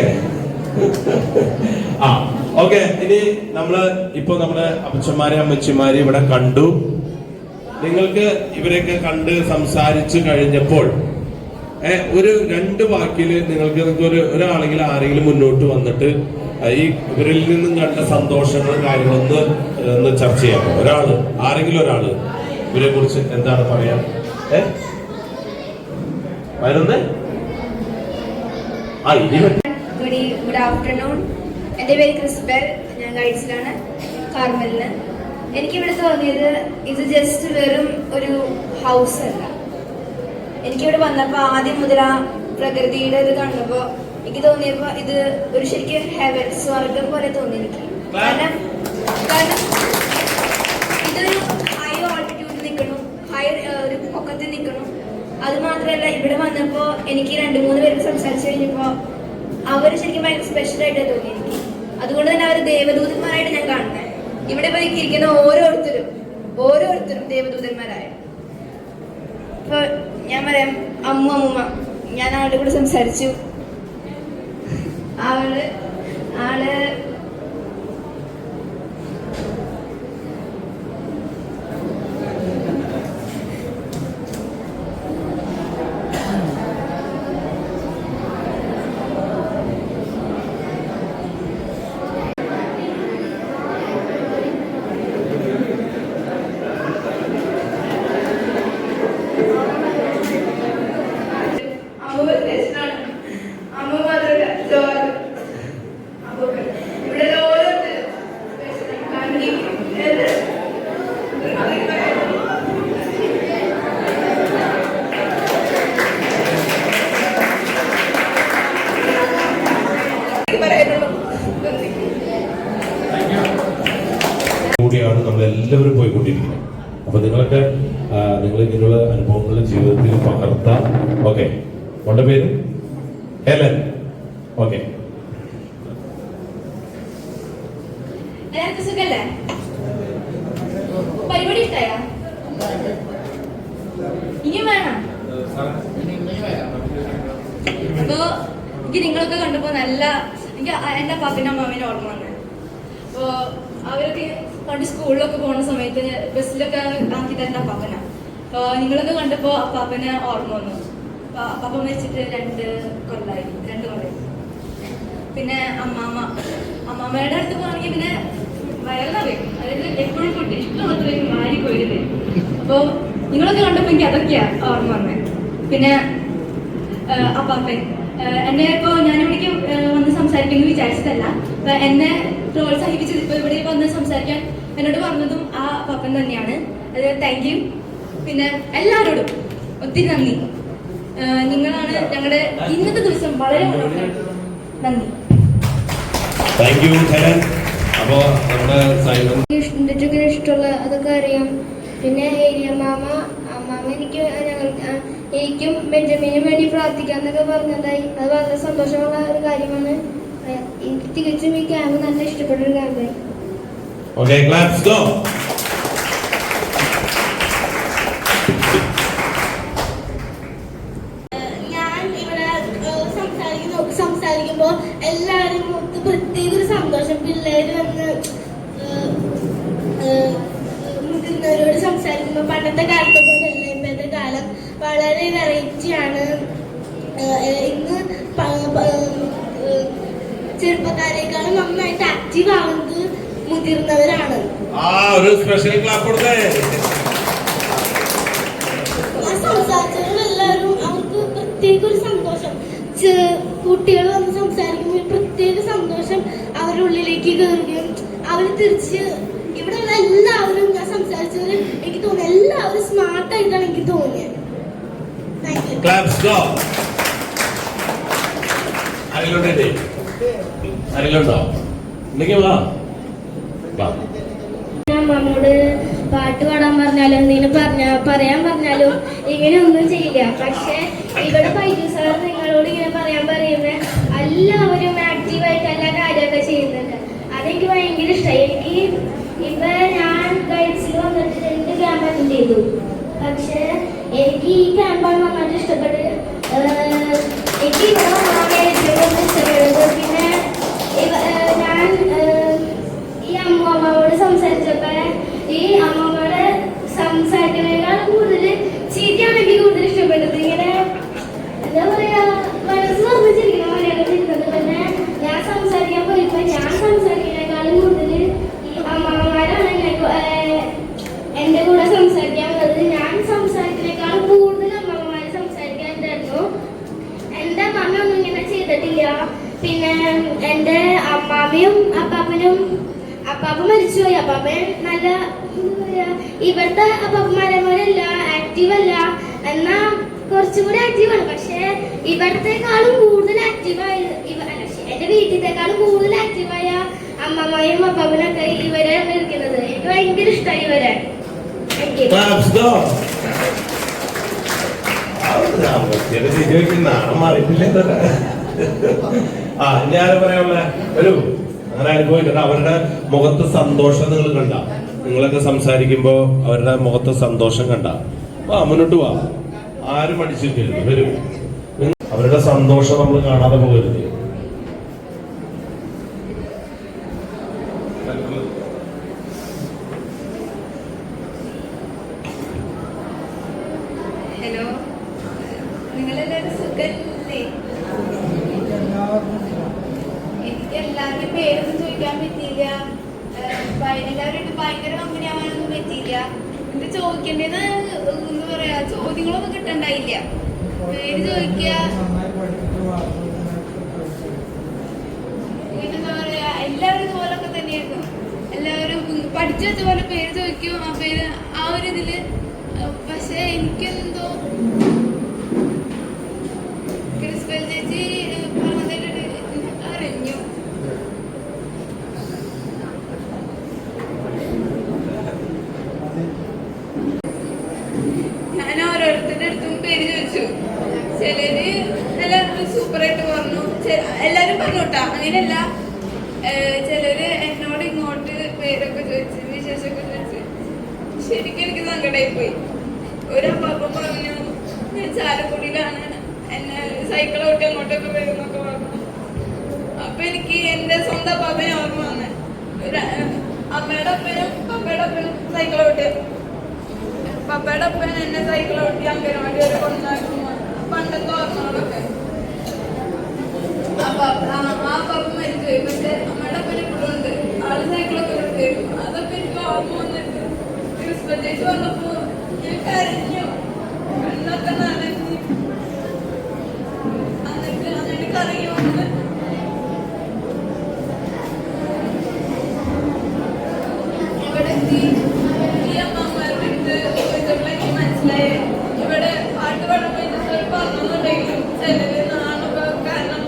[SPEAKER 5] okay. ഇനി നമ്മള് ഇപ്പൊ നമ്മുടെ അപ്പച്ചന്മാരെ അമ്മച്ചിമാരെ ഇവിടെ കണ്ടു. നിങ്ങൾക്ക് ഇവരെയൊക്കെ കണ്ട് സംസാരിച്ചു കഴിഞ്ഞപ്പോൾ ഒരു 2 വാക്കില് നിങ്ങൾക്ക് ഒരാളെങ്കിലും ആരെങ്കിലും മുന്നോട്ട് വന്നിട്ട് ഈ ഇവരിൽ നിന്നും കണ്ട സന്തോഷങ്ങളും കാര്യങ്ങളൊന്ന് ചർച്ച ചെയ്യാമോ? ആരെങ്കിലും ഒരാള് ഇവരെ കുറിച്ച് എന്താണ് പറയാ? വരുന്നേ
[SPEAKER 3] ഗുഡ് ആഫ്റ്റർനൂൺ. എൻ്റെ പേര് ക്രിസ്ബൽ. ഞാൻ ഗൈഡ്സിലാണ് കാർമലിന്. എനിക്കിവിടെ തോന്നിയത് ഇത് ജസ്റ്റ് വെറും ഒരു ഹൗസ് അല്ല. എനിക്കിവിടെ വന്നപ്പോൾ ആദ്യം മുതൽ ആ പ്രകൃതിയുടെ ഇത് കണ്ടപ്പോൾ എനിക്ക് തോന്നിയപ്പോൾ ഇത് ഒരു ശരിക്കും ഹെവൻ, സ്വർഗം പോലെ തോന്നി എനിക്ക്. കാരണം ഇതൊരു ഹൈ ഓൾട്ടിറ്റ്യൂഡിൽ നിൽക്കണം, ഒരു പൊക്കത്തിൽ നിൽക്കണം. അത് മാത്രമല്ല ഇവിടെ വന്നപ്പോൾ എനിക്ക് 2-3 പേർക്ക് സംസാരിച്ചു കഴിഞ്ഞപ്പോൾ അവർ ശരിക്കും ഭയങ്കര സ്പെഷ്യലായിട്ടാണ് തോന്നി എനിക്ക്. അതുകൊണ്ട് തന്നെ അവർ ദേവദൂതന്മാരായിട്ട് ഞാൻ കാണുന്നത്.
[SPEAKER 2] ഇവിടെ ഇരിക്കുന്ന ഓരോരുത്തരും ദേവദൂതന്മാരായ. ഇപ്പൊ ഞാൻ പറയാം, അമ്മൂമ്മ, ഞാൻ ആളുടെ കൂടെ സംസാരിച്ചു. ആള്
[SPEAKER 5] കൂടിയാണ് നമ്മളെല്ലാവരും പോയിക്കൊണ്ടിരിക്കുന്നത്. അപ്പൊ നിങ്ങളൊക്കെ നിങ്ങൾ ഇങ്ങനെയുള്ള അനുഭവങ്ങളുടെ ജീവിതത്തിൽ പകർത്താം. ഓക്കെ, അവളുടെ പേര് ഹെലൻ. ഓക്കെ,
[SPEAKER 2] സുഖല്ലേ? പരിപാടി ഇഷ്ടായ? ഇനിയും വേണം. അപ്പൊ എനിക്ക് നിങ്ങളൊക്കെ കണ്ടപ്പോ എനിക്ക് എന്റെ പാപ്പിനും അമ്മാവിനും ഓർമ്മ വന്നെ. അപ്പൊ അവരൊക്കെ പണ്ട് സ്കൂളിലൊക്കെ പോകുന്ന സമയത്ത് ബസ്സിലൊക്കെ ആക്കി തരുന്ന അപ്പാപ്പന. അപ്പൊ നിങ്ങളൊക്കെ കണ്ടപ്പോ അപ്പാപ്പന് ഓർമ്മ വന്നു. അപ്പാപ്പ മരിച്ചിട്ട് 2 കൊല്ലായി. പിന്നെ അമ്മാമ്മയുടെ അടുത്ത് പോകണമെങ്കിൽ പിന്നെ വയറിനറിയും. അതായത് എപ്പോഴും ഫുഡ് ഇഷ്ടമാത്രയും മാറി പോയിരുന്നേ. അപ്പൊ നിങ്ങളൊക്കെ കണ്ടപ്പോ എനിക്ക് അതൊക്കെയാ ഓർമ്മ വന്നേ. പിന്നെ അപ്പാപ്പൻ എന്നെ ഇപ്പൊ ഞാനിവിടേക്ക് വന്ന് സംസാരിക്കുന്നു വിചാരിച്ചതല്ല. അപ്പൊ എന്നെ പ്രോത്സാഹിപ്പിച്ചത് ഇപ്പൊ ഇവിടെ വന്ന് സംസാരിക്കാൻ എന്നോട് പറഞ്ഞതും ആ പപ്പൻ തന്നെയാണ്. അത് താങ്ക് യു. പിന്നെ എല്ലാവരോടും ഒത്തിരി നന്ദി. നിങ്ങളാണ് ഞങ്ങളുടെ ഇന്നത്തെ ദിവസം വളരെ നന്ദി.
[SPEAKER 5] Thank you Helen. അപ്പോ നമ്മുടെ
[SPEAKER 3] ഇഷ്ടമുള്ള അതൊക്കെ അറിയാം. പിന്നെ ഏരിയ അമ്മാമ എനിക്കും ബെഞ്ചമിനും വേണ്ടി പ്രാർത്ഥിക്കാന്നൊക്കെ പറഞ്ഞതായി. അത് വളരെ സന്തോഷമുള്ള ഒരു കാര്യമാണ്. എനിക്ക് തികച്ചും ഈ ക്യാമ്പ് നല്ല ഇഷ്ടപ്പെട്ട ഒരു ക്യാമ്പായി.
[SPEAKER 5] Okay, claps, go.
[SPEAKER 3] ഞാൻ ഇവിടെ സംസാരിക്കുമ്പോൾ എല്ലാവരും പ്രത്യേക ഒരു സന്തോഷം. പിള്ളേര് വന്ന് മുതിർന്നവരോട് സംസാരിക്കുമ്പോൾ പണ്ടത്തെ കാലത്തെ പോലെ അല്ല ഇപ്പോഴത്തെ കാലം. വളരെ വെറൈറ്റിയാണ്. ഇന്ന് ചെറുപ്പക്കാരേക്കാളും നന്നായിട്ട് ആക്റ്റീവ് ആവുന്നത് മുതിർന്നവരാണ്.
[SPEAKER 5] ഒരു സ്പെഷ്യൽ ക്ലാപ്പ് കൊടുത്തേ.
[SPEAKER 3] ഞാൻ സംസാരിച്ചവരെല്ലാവരും അവർക്ക് പ്രത്യേക ഒരു സന്തോഷം. കുട്ടികൾ വന്ന് സംസാരിക്കുമ്പോൾ പ്രത്യേക സന്തോഷം അവരുടെ ഉള്ളിലേക്ക് കയറുകയും അവർ തിരിച്ച് ഇവിടെ ഉള്ള എല്ലാവരും ഞാൻ സംസാരിച്ചവര് എനിക്ക് തോന്നുന്നു എല്ലാവരും സ്മാർട്ടായിട്ടാണ് എനിക്ക് തോന്നിയത്. അമ്മോട് പാട്ട് പാടാൻ പറഞ്ഞാലും എന്തെങ്കിലും പറയാൻ പറഞ്ഞാലും ഇങ്ങനെ ഒന്നും ചെയ്യില്ല. പക്ഷെ ഇവിടെ ബൈജു സാർ നിങ്ങളോട് ഇങ്ങനെ പറയുന്നത് എല്ലാവരും ആക്റ്റീവായിട്ട് എല്ലാ കാര്യമൊക്കെ ചെയ്യുന്നുണ്ട്. അതെനിക്ക് ഭയങ്കര ഇഷ്ടമായി. എനിക്ക് ഇപ്പൊ ഞാൻ ഗൈഡ്സിൽ വന്നിട്ട് 2 ക്യാമ്പ് അറ്റൻഡ് ചെയ്തു. പക്ഷെ എനിക്ക് ഈ ക്യാമ്പാണ് നന്നായിട്ട് ഇഷ്ടപ്പെട്ടത്. എനിക്ക് ഇവിടെ ഏറ്റവും ഇഷ്ടപ്പെട്ടത്. പിന്നെ ഞാൻ ഈ അമ്മൂമ്മയോട് സംസാരിച്ചപ്പോ ഈ അമ്മമ്മയുടെ സംസാരിക്കുന്നതിനേക്കാൾ കൂടുതൽ ചീത്തയാണ് എനിക്ക് കൂടുതൽ ഇഷ്ടപ്പെട്ടത്. ഇങ്ങനെ എന്താ പറയാ, മനസ്സ് സംബന്ധിച്ചിരിക്കുന്ന മലയാളം ഇരുന്നത്. പിന്നെ ഞാൻ സംസാരിക്കാൻ പോയപ്പോ ഞാൻ സംസാരിക്കുന്നതിനേക്കാളും കൂടുതൽ ഈ അമ്മമ്മമാരാണ് എന്റെ കൂടെ സംസാരിക്കാൻ വന്നത്. ഞാൻ സംസാരിക്കുന്നതിനേക്കാളും കൂടുതൽ അമ്മമ്മമാര് സംസാരിക്കാനുണ്ടായിരുന്നു. എന്റെ അമ്മ ഒന്നും ഇങ്ങനെ ചെയ്തിട്ടില്ല. പിന്നെ എന്റെ അമ്മാമ്മയും അപ്പാപ്പ മരിച്ചുപോയി. അപ്പാപ്പൻ നല്ല ഇവിടുത്തെ അപ്പാപ്പന്മാരെ പോലെയല്ല, ആക്റ്റീവ് അല്ല. എന്നാ കുറച്ചുകൂടി ആക്റ്റീവാണ്. പക്ഷെ ഇവിടത്തെക്കാളും കൂടുതൽ ആക്റ്റീവായ എന്റെ വീട്ടിലത്തെക്കാളും കൂടുതൽ ആക്റ്റീവായ അമ്മമ്മയും അപ്പാപ്പനൊക്കെ ഇവരെ ഇരിക്കുന്നത്. എനിക്ക് ഭയങ്കര ഇഷ്ടമായി ഇവരെ.
[SPEAKER 5] ഞാൻ പറയാനുള്ള ഒരു അങ്ങനെ അനുഭവിക്കുന്നത് അവരുടെ മുഖത്ത് സന്തോഷം നിങ്ങൾ കണ്ട, നിങ്ങളൊക്കെ സംസാരിക്കുമ്പോ അവരുടെ മുഖത്ത് സന്തോഷം കണ്ട, വാ മുന്നോട്ട് വാ, ആരും അടിച്ചിരിക്കരുത്, വരും. അവരുടെ സന്തോഷം നമ്മൾ കാണാതെ പോകരുത്.
[SPEAKER 2] ഹലോ, നിങ്ങളെല്ലാവരും സുഖല്ലേ? എനിക്ക് എല്ലാവരുടെയും പേരൊന്നും ചോദിക്കാൻ പറ്റിയില്ല. എല്ലാവരും ഭയങ്കര കമ്പനി ആവാനൊന്നും പറ്റിയില്ല. ഇത് ചോദിക്കേണ്ടത് എന്താ പറയാ, ചോദ്യങ്ങളൊന്നും കിട്ടണ്ടായില്ല. പേര് ചോദിക്കുക, എന്താ പറയാ, എല്ലാവരും ഇതുപോലൊക്കെ തന്നെയായിരുന്നു. എല്ലാവരും പഠിച്ചു വെച്ച പോലെ പേര് ചോദിക്കും, ആ പേര് ആ ഒരു ഇതില്. പക്ഷെ എനിക്കെന്തോ ക്രിസ്പൽ ചേച്ചി പറഞ്ഞതിലൊരു അറിഞ്ഞു. ഞാൻ ഓരോരുത്തരുടെ അടുത്തും പേര് ചോദിച്ചു. ചിലര് എല്ലാവരും സൂപ്പറായിട്ട് പറഞ്ഞു, എല്ലാരും പറഞ്ഞു കേട്ടാ, അങ്ങനെയല്ല. ചിലര് എന്നോട് ഇങ്ങോട്ട് പേരൊക്കെ ചോദിച്ചു, വിശേഷമൊക്കെ ചോദിച്ചു. ശരിക്കും എനിക്ക് സങ്കടമായി പോയി. ഒരു അപ്പാപ്പ പറഞ്ഞു ഞാൻ ചാലക്കുടിയിലാണ്, എന്നെ സൈക്കിൾ ഓട്ടി അങ്ങോട്ടൊക്കെ വരുന്നൊക്കെ പറഞ്ഞു. അപ്പൊ എനിക്ക് എന്റെ സ്വന്തം അപ്പാപ്പനെ ഓർമ്മ വന്നെ. അമ്മയുടെ അപ്പനും പപ്പയുടെ അപ്പനും സൈക്കിൾ ഓട്ടി. പപ്പയുടെ അപ്പൻ എന്നെ സൈക്കിൾ ഓട്ടി അംഗനവാടി വരെ കൊണ്ടാക്കുന്നു. പണ്ടത്തെ ഓർമ്മകളൊക്കെ. ആ പപ്പ മരിച്ചുപോയി. പക്ഷെ അമ്മയുടെ അപ്പൻ ഇപ്പോഴും ഉണ്ട്. ആള് സൈക്കിളൊക്കെ ഓട്ടിയിരുന്നു. അതൊക്കെ എനിക്ക് ഓർമ്മ വന്നിട്ട് ക്രിസ്മസ് ചേച്ചി വന്നപ്പോ ഞാൻ കരഞ്ഞു, കണ്ണൊക്കെ നനഞ്ഞു. എന്നിട്ട് കറിയും വന്ന് ഇവിടെ എത്തി. ഈ അമ്മമാരുടെ അടുത്ത് ചോദിച്ചപ്പോഴേക്ക് മനസ്സിലായി ഇവിടെ പാട്ട് പാടാൻ പറ്റുന്ന പറഞ്ഞുണ്ടെങ്കിലും ചിലര് നാണൊക്കെ കാരണം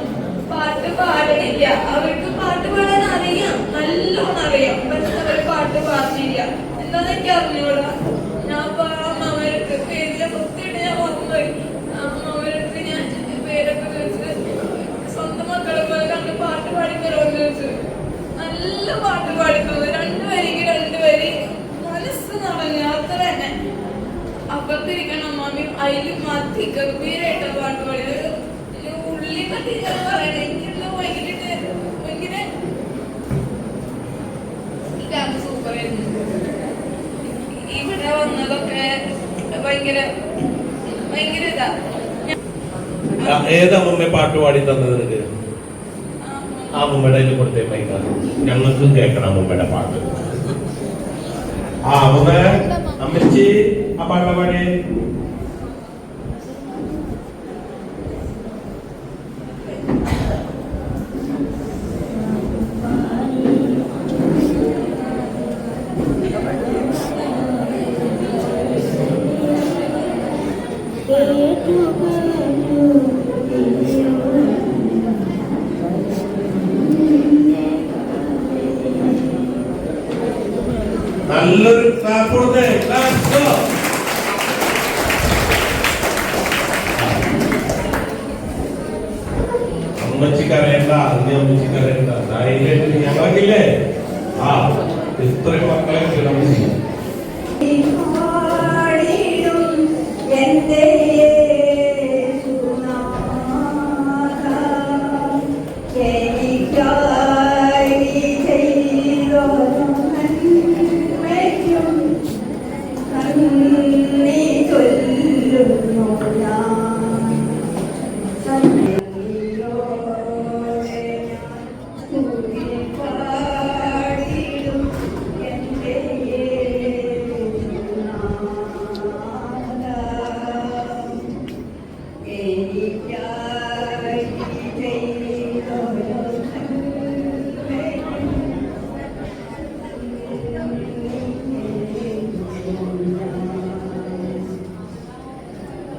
[SPEAKER 2] പാട്ട് പാടണില്ല. അവർക്ക് പാട്ട് പാടാൻ അറിയാം, നല്ലോണം അറിയാം, പക്ഷെ അവര് പാട്ട് പാടുന്നില്ല. എന്താന്ന് എനിക്ക് അറിഞ്ഞൂടാ. ഞാൻ അമ്മമാരടുത്ത് പേരിലെ സത്യമായിട്ട് ഞാൻ ഓർമ്മപോയി. അമ്മമാരടുത്ത് ഞാൻ പേരൊക്കെ ചോദിച്ച് സ്വന്തം മക്കളെ പോലെ കണ്ട് പാട്ട് പാടിത്തരോന്ന് ചോദിച്ചു. നല്ല പാട്ട് പാടിക്കുന്നു, 2 വരിക്ക് 2 വരി മനസ്സ് നടഞ്ഞു. അത്ര തന്നെ. അപ്പുറത്തിരിക്കണം അമ്മാമ്മയും അതിലും അതിഗംഭീരായിട്ട് പാട്ട് പാടിയത്. ഉള്ളി കത്തിച്ചാൽ പറയണേ, എനിക്കെന്തോ ഭയങ്കര ഇതാണ് സൂപ്പറായിരുന്നു. ഇവിടെ വന്നതൊക്കെ ഭയങ്കര ഇതാ.
[SPEAKER 5] ഏത് അമ്മ പാട്ട് പാടി തന്നത് നിനക്ക്? ആ അമ്മയുടെ കയ്യിൽ കൊടുത്തേ പൈസ, ഞങ്ങൾക്കും കേൾക്കണം അമ്മയുടെ പാട്ട്. ആ അമ്മ അമ്മച്ചി ആ പാട്ട് പാടി. നല്ലൊരു ക്ലാപ്പ് കൊടുത്തേ. അമ്മച്ചിക്കറിയണ്ട, അന്ന് അമ്മച്ചിക്കറിയണ്ട, ധൈര്യമായിട്ട് ഞങ്ങളൊക്കില്ലേ. ആ ഇത്രയും മക്കളെ അമ്മച്ചി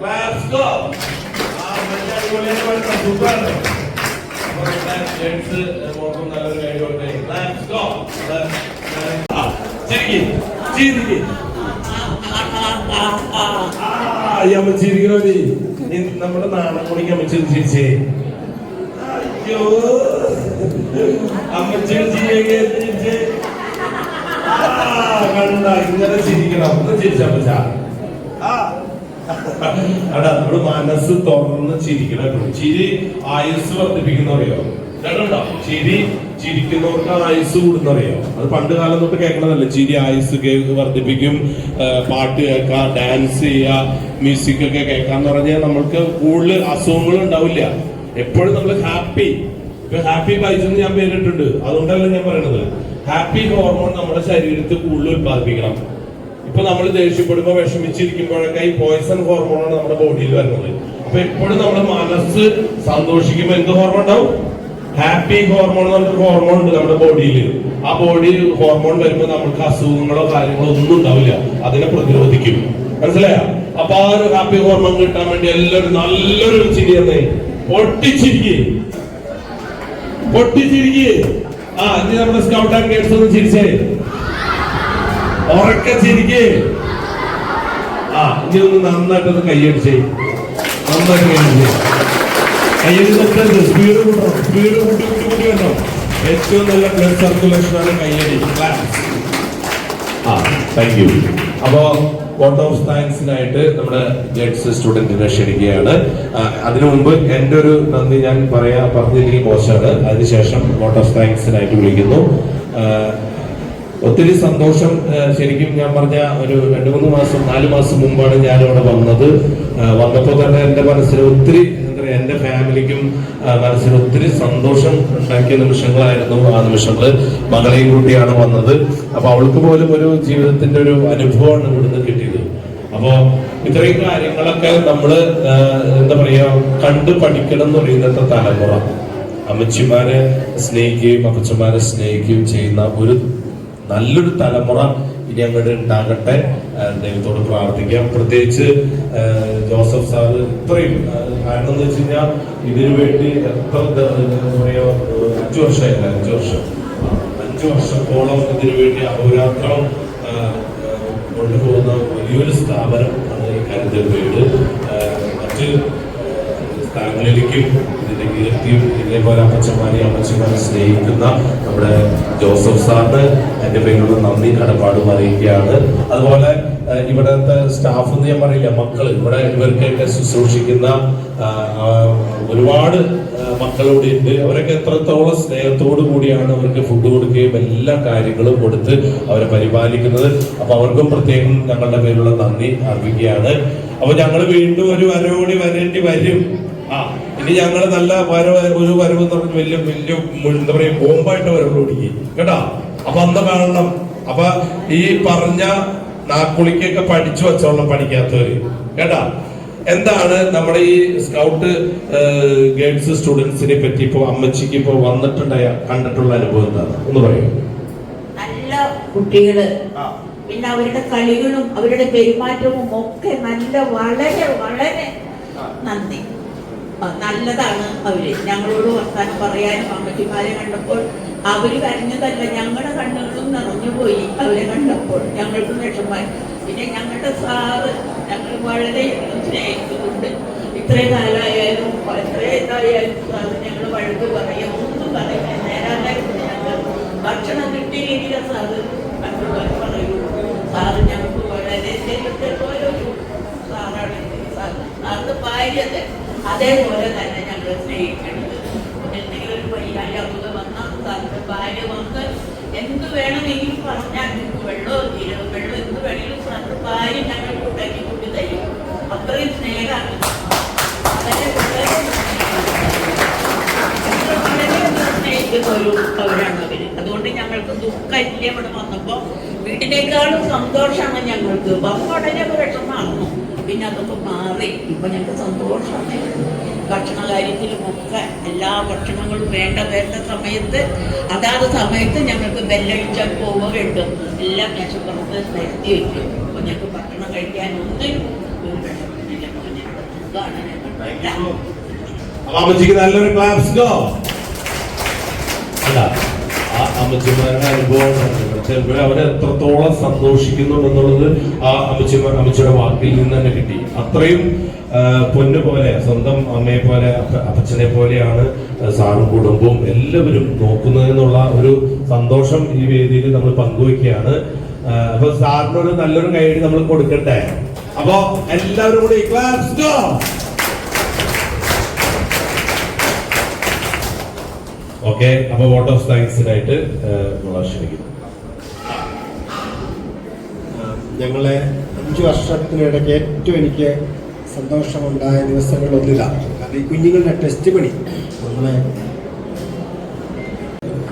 [SPEAKER 5] Let's go. Let's go. ചിരിക്കണോ നീ? നമ്മുടെ നാളെ കൂടിക്ക് അമ്മ ചിരിച്ചേ.
[SPEAKER 6] അയ്യോ അമ്മച്ചിയുടെ ചിരിയൊക്കെ ചിരിച്ച്. കണ്ട ഇങ്ങനെ ചിരിക്കണം. ഒന്ന് ചിരിച്ചമ്മച്ച. അടാ നമ്മള് മനസ്സ് തുറന്ന് ചിരിക്കണം. ചിരി ആയുസ് വർദ്ധിപ്പിക്കുന്ന അറിയോ? കേട്ടോ, ചിരി ചിരിക്കുന്നവർക്ക് ആയുസ് കൂടുന്നറിയോ? അത് പണ്ട് കാലം തൊട്ട് കേൾക്കണതല്ലേ, ചിരി ആയുസ് വർദ്ധിപ്പിക്കും, പാട്ട് കേൾക്കുക, ഡാൻസ് ചെയ്യുക, മ്യൂസിക് ഒക്കെ കേൾക്കാന്ന് പറഞ്ഞാൽ നമ്മൾക്ക് കൂടുതൽ അസുഖങ്ങൾ ഉണ്ടാവില്ല. എപ്പോഴും നമ്മൾ ഹാപ്പി. ഇപ്പൊ ഹാപ്പി വൈബ്സ് എന്ന് ഞാൻ പേരിട്ടുണ്ട്. അതുകൊണ്ടല്ല ഞാൻ പറയണത്, ഹാപ്പി ഹോർമോൺ നമ്മുടെ ശരീരത്തിൽ കൂടുതൽ ഉത്പാദിപ്പിക്കണം. ഇപ്പൊ നമ്മൾ ദേഷ്യപ്പെടുമ്പോ വിഷമിച്ചിരിക്കുമ്പോഴൊക്കെ ഈ പോയിസൺ ഹോർമോണാണ് നമ്മുടെ ബോഡിയിൽ വരുന്നത്. അപ്പൊ എപ്പോഴും നമ്മുടെ മനസ്സ് സന്തോഷിക്കുമ്പോ എന്ത് ഹോർമോൺ ഉണ്ടാവും? ഹാപ്പി ഹോർമോൺ എന്ന് പറഞ്ഞൊരു ഹോർമോൺ ഉണ്ട് നമ്മുടെ ബോഡിയിൽ. ആ ബോഡി ഹോർമോൺ വരുമ്പോ നമുക്ക് അസുഖങ്ങളോ കാര്യങ്ങളോ ഒന്നും ഉണ്ടാവില്ല, അതിനെ പ്രതിരോധിക്കും. മനസ്സിലായോ? അപ്പൊ ആ ഒരു ഹാപ്പി ഹോർമോൺ കിട്ടാൻ വേണ്ടി എല്ലാവരും നല്ലൊരു ചിരി എന്നേ പൊട്ടിച്ചിരിക്കേ. ഇനി നമ്മുടെ സ്കൗട്ട് ആൻഡ് ഗൈഡ്സ് ഒന്ന് ചിരിച്ചേ, ഉറക്കെ ചിരിക്കേ. ഇനി ഒന്ന് നന്നായിട്ടൊന്ന് കൈയടിച്ചേ, നന്നായിട്ട് കൈയടിച്ചേ. കയ്യടി നിർത്തരുത്, സ്പീഡ് കൂട്ടണം, സ്പീഡ് കൂട്ടി വരണം. ഏറ്റവും നല്ല ബ്ലഡ് സർക്കുലേഷൻ ആണ് കയ്യടി. Thank you. അപ്പോ വോട്ട് ഓഫ് താങ്ക്സിനായിട്ട് നമ്മുടെ ഗൈഡ്സ് സ്റ്റുഡന്റിനെ ക്ഷണിക്കുകയാണ്. അതിനു മുമ്പ് എന്റെ ഒരു നന്ദി ഞാൻ പറഞ്ഞില്ലെങ്കിൽ മോശമാണ്. അതിനുശേഷം വോട്ട് ഓഫ് താങ്ക്സിനായിട്ട് വിളിക്കുന്നു. ഒത്തിരി സന്തോഷം. ശരിക്കും ഞാൻ പറഞ്ഞ ഒരു 2-3 മാസം 4 മാസം മുമ്പാണ് ഞാൻ ഇവിടെ വന്നത്. വന്നപ്പോൾ തന്നെ എന്റെ മനസ്സിൽ ഒത്തിരി എന്റെ ഫാമിലിക്കും മനസ്സിൽ ഒത്തിരി സന്തോഷം ഉണ്ടാക്കിയ നിമിഷങ്ങളായിരുന്നു ആ നിമിഷങ്ങള്. മകളെയും കൂട്ടിയാണ് വന്നത്. അപ്പൊ അവൾക്ക് പോലും ഒരു ജീവിതത്തിന്റെ ഒരു അനുഭവമാണ് ഇവിടുന്ന് കിട്ടിയത്. അപ്പോ ഇത്രയും കാര്യങ്ങളൊക്കെ നമ്മള് എന്താ പറയാ കണ്ടു പഠിക്കണം എന്ന് പറയുന്നത്തെ തലമുറ അമ്മച്ചിമാരെ സ്നേഹിക്കുകയും അപ്പച്ചന്മാരെ സ്നേഹിക്കുകയും ചെയ്യുന്ന ഒരു നല്ലൊരു തലമുറ ഇനി അങ്ങോട്ട് ഉണ്ടാകട്ടെ. ദൈവത്തോട് പ്രാർത്ഥിക്കാം. പ്രത്യേകിച്ച് ജോസഫ് സാറ് ഇത്രയും, കാരണം എന്ന് വെച്ച് കഴിഞ്ഞാൽ ഇതിനു വേണ്ടി എത്ര പറയാ 5 വർഷത്തോളം ഇതിനു വേണ്ടി അഹോരാത്രം കൊണ്ടുപോകുന്ന വലിയൊരു സ്ഥാപനം ആണ് ഈ കരുതൽ വീട്. മറ്റ് സ്ഥലങ്ങളിലേക്കും ഇതിന്റെ കീർത്തിയും ഇതേപോലെ അമ്മച്ചിമാരെ സ്നേഹിക്കുന്ന നമ്മുടെ ജോസഫ് സാറിന് എന്റെ പേരിലുള്ള നന്ദി കടപ്പാടും അറിയിക്കുകയാണ്. അതുപോലെ ഇവിടത്തെ സ്റ്റാഫ് എന്ന് ഞാൻ പറയില്ല, മക്കള് ഇവിടെ ഇവർക്കൊക്കെ ശുശ്രൂഷിക്കുന്ന ഒരുപാട് മക്കളോട് ഉണ്ട്. അവരൊക്കെ എത്രത്തോളം സ്നേഹത്തോടു കൂടിയാണ് അവർക്ക് ഫുഡ് കൊടുക്കുകയും എല്ലാ കാര്യങ്ങളും കൊടുത്ത് അവരെ പരിപാലിക്കുന്നത്. അപ്പൊ അവർക്കും പ്രത്യേകം ഞങ്ങളുടെ പേരിലുള്ള നന്ദി അർപ്പിക്കുകയാണ്. അപ്പൊ ഞങ്ങൾ വീണ്ടും ഒരു വരവോടി വരേണ്ടി വരും. ഇനി ഞങ്ങള് നല്ല ഒരു വരവ് എന്ന് പറഞ്ഞ് വലിയ എന്താ പറയാ ബോംബായിട്ട് വരവ് ഓടിക്കും കേട്ടോ. അപ്പൊ അന്ന് കാണണം. അപ്പൊ ഈ പറഞ്ഞ നാക്കുളിക്കൊക്കെ പഠിച്ചു വെച്ചോളണം പഠിക്കാത്തവര് കേട്ടാ. എന്താണ് നമ്മുടെ ഈ സ്കൗട്ട് ഗൈഡ്സ് സ്റ്റുഡൻസിനെ പറ്റി ഇപ്പൊ അമ്മച്ചിക്ക് ഇപ്പൊ കണ്ടിട്ടുള്ള അനുഭവം എന്താണ് ഒന്ന് പറയൂ?
[SPEAKER 8] നല്ല കുട്ടികള്, പിന്നെ അവരുടെ കളികളും അവരുടെ പെരുമാറ്റവും ഒക്കെ വളരെ വളരെ നന്ദി. നല്ലതാണ് അവര്. ഞങ്ങളോട് വർത്താനം പറയാനും അമ്മച്ചിമാരെ കണ്ടപ്പോൾ അവര് കരഞ്ഞതല്ല, ഞങ്ങളുടെ കണ്ണുകളും നിറഞ്ഞുപോയി അവരെ കണ്ടപ്പോൾ. ഞങ്ങൾക്ക് വിഷമമായി. പിന്നെ ഞങ്ങളുടെ സാറ് ഞങ്ങൾ വളരെ സ്നേഹിക്കുന്നുണ്ട്. ഇത്രയും കാലമായാലും എത്രയും ഇതായാലും സാറ് ഞങ്ങൾ വഴുത് പറയാം, ഒന്നും പറയാം. നേരാനായിട്ട് ഞങ്ങൾ ഭക്ഷണം കിട്ടിയ രീതിയിലെ സാറ് മറ്റുള്ളവർ പറയൂ. സാറ് ഞങ്ങൾക്ക് വളരെ ദൈവത്തെ പോലെ സാറാണ്. സാറിന് ഭാര്യത്തെ അതേപോലെ തന്നെ ഞങ്ങൾ സ്നേഹിക്കേണ്ടത്. എന്തെങ്കിലും ഒരു വയ്യായ്മ വന്നാൽ സാറിന്റെ ഭാര്യ വന്ന് എന്ത് വേണമെങ്കിലും പറഞ്ഞാൽ വെള്ളം എന്ത് വേണമെങ്കിലും സാറിന്റെ ഭാര്യ ഞങ്ങൾക്ക് ഉണ്ടാക്കി കൊണ്ടു തരും. അത്രയും സ്നേഹമാണ്. അവരാണ് അവര്. അതുകൊണ്ട് ഞങ്ങൾക്ക് ദുഃഖമില്ല. ഇവിടെ വന്നപ്പോ വീട്ടിനേക്കാളും സന്തോഷമാണ് ഞങ്ങൾക്ക്. ഉടനെ വിഷമായിരുന്നു, പിന്നെ അതൊക്കെ മാറി. ഇപ്പൊ ഞങ്ങൾക്ക് സന്തോഷമാണ്. ഭക്ഷണ കാര്യത്തിലും ഒക്കെ എല്ലാ ഭക്ഷണങ്ങളും വേണ്ട സമയത്ത് അതാത് സമയത്ത് ഞങ്ങൾക്ക് ബെല്ലടിച്ചാൽ പോവുകയുണ്ട്. എല്ലാം മേശപ്പുറത്ത് നിരത്തി വയ്ക്കും. അപ്പൊ ഞങ്ങൾക്ക് ഭക്ഷണം കഴിക്കാൻ ഒന്നിനും ഒരു വിഷമമില്ല.
[SPEAKER 6] അമ്മച്ചിക്ക് നല്ലൊരു ക്ലാപ്സ് ഗോ. അല്ല ആ അമ്മച്ചിമാരുടെ അനുഭവം
[SPEAKER 5] ചിലപ്പോൾ അവർ എത്രത്തോളം സന്തോഷിക്കുന്നുണ്ടെന്നുള്ളത് ആ അമ്മച്ചിയുടെ വാക്കിൽ നിന്ന് തന്നെ കിട്ടി. അത്രയും പൊന്നു പോലെ, സ്വന്തം അമ്മയെ പോലെ, അപ്പച്ചനെ പോലെയാണ് സാറും കുടുംബവും എല്ലാവരും നോക്കുന്നതെന്നുള്ള ഒരു സന്തോഷം ഈ വേദിയിൽ നമ്മൾ പങ്കുവയ്ക്കുകയാണ്. അപ്പൊ സാറിനൊരു നല്ലൊരു കൈയ്യടി നമ്മൾ കൊടുക്കട്ടെ. അപ്പൊ എല്ലാവരും കൂടി ക്ലാപ്സ് ഗോ. ഓക്കെ, അപ്പൊ വോട്ട് ഓഫ് താങ്ക്സിനായിട്ട് ക്ഷണിക്കുന്നു.
[SPEAKER 4] ഞങ്ങളെ 5 വർഷത്തിനിടയ്ക്ക് ഏറ്റവും എനിക്ക് സന്തോഷമുണ്ടായ ദിവസങ്ങളൊന്നിലാണ്. കാരണം ഈ കുഞ്ഞുങ്ങളുടെ ടെസ്റ്റ് പണി നമ്മളെ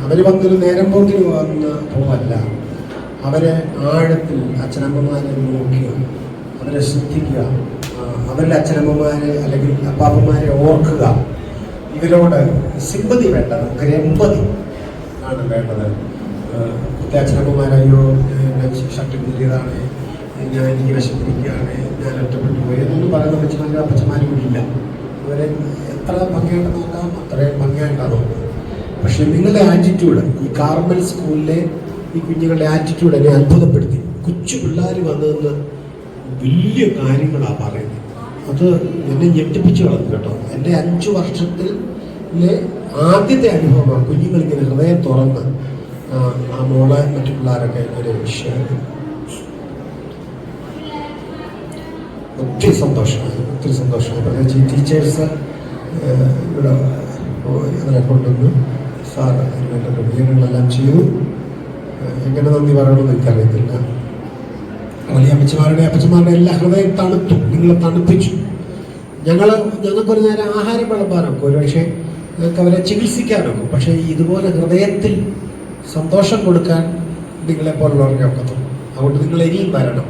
[SPEAKER 4] അവർ വന്നൊരു നേരം പോക്കിന് വന്ന പോവല്ല, അവരെ ആഴത്തിൽ അച്ഛനമ്മമാരെ നോക്കുക, അവരെ ശ്രദ്ധിക്കുക, അവരുടെ അച്ഛനമ്മമാരെ അല്ലെങ്കിൽ അപ്പാപ്പന്മാരെ ഓർക്കുക. ഇവരോട് സിമ്പതി വേണ്ട, നമുക്കൊരു എമ്പതി ആണ് വേണ്ടത്. അച്ഛനമ്മമാരോ ഷർട്ട് കീറിയതാണ്, ഞാൻ എനിക്ക് വിശപ്പിരിക്കുകയാണ്, ഞാൻ ഒറ്റപ്പെട്ടു പോയി എന്നൊന്നും പറയുന്ന അച്ഛന്മാരും അപ്പച്ചന്മാരും ഇല്ല. ഇവരെ എത്ര ഭംഗിയായിട്ട് നോക്കാം അത്രയും ഭംഗിയായിട്ടാണ് നോക്കുന്നത്. പക്ഷെ നിങ്ങളുടെ ആറ്റിറ്റ്യൂഡ്, ഈ കാർമൽ സ്കൂളിലെ ഈ കുഞ്ഞുങ്ങളുടെ ആറ്റിറ്റ്യൂഡ് എന്നെ അത്ഭുതപ്പെടുത്തി. കൊച്ചു പിള്ളേർ വന്നതെന്ന് വലിയ കാര്യങ്ങളാണ് പറയുന്നത്. അത് എന്നെ ഞെട്ടിപ്പിച്ച് കളഞ്ഞു കേട്ടോ. എൻ്റെ 5 വർഷത്തിലെ ആദ്യത്തെ അനുഭവമാണ് കുഞ്ഞുങ്ങളിങ്ങനെ ഹൃദയം തുറന്ന് ആ മോളെ മറ്റു പിള്ളേരൊക്കെ ഒരു വിഷയം. ഒത്തിരി സന്തോഷമായി. പ്രത്യേകിച്ച് ഈ ടീച്ചേഴ്സ് ഇവിടെ അതിനെ കൊണ്ടുവന്ന് സാർ അതിൻ്റെ ക്രമീകരണങ്ങളെല്ലാം ചെയ്തു. എങ്ങനെ നന്ദി പറയണമെന്ന് എനിക്കറിയത്തില്ല. വലിയ അപ്പച്ചന്മാരുടെ എല്ലാ ഹൃദയം തണുത്തു, നിങ്ങളെ തണുപ്പിച്ചു. ഞങ്ങൾക്കൊരു നേരം ആഹാരം വിളമ്പാനൊക്കെ ഒരു പക്ഷേ ഞങ്ങൾക്ക് അവരെ ചികിത്സിക്കാനൊക്കെ, പക്ഷേ ഇതുപോലെ ഹൃദയത്തിൽ സന്തോഷം കൊടുക്കാൻ നിങ്ങളെപ്പോലുള്ളവർക്ക് ഒക്കത്തുള്ളൂ. അതുകൊണ്ട് നിങ്ങൾ ഇനിയും വരണം,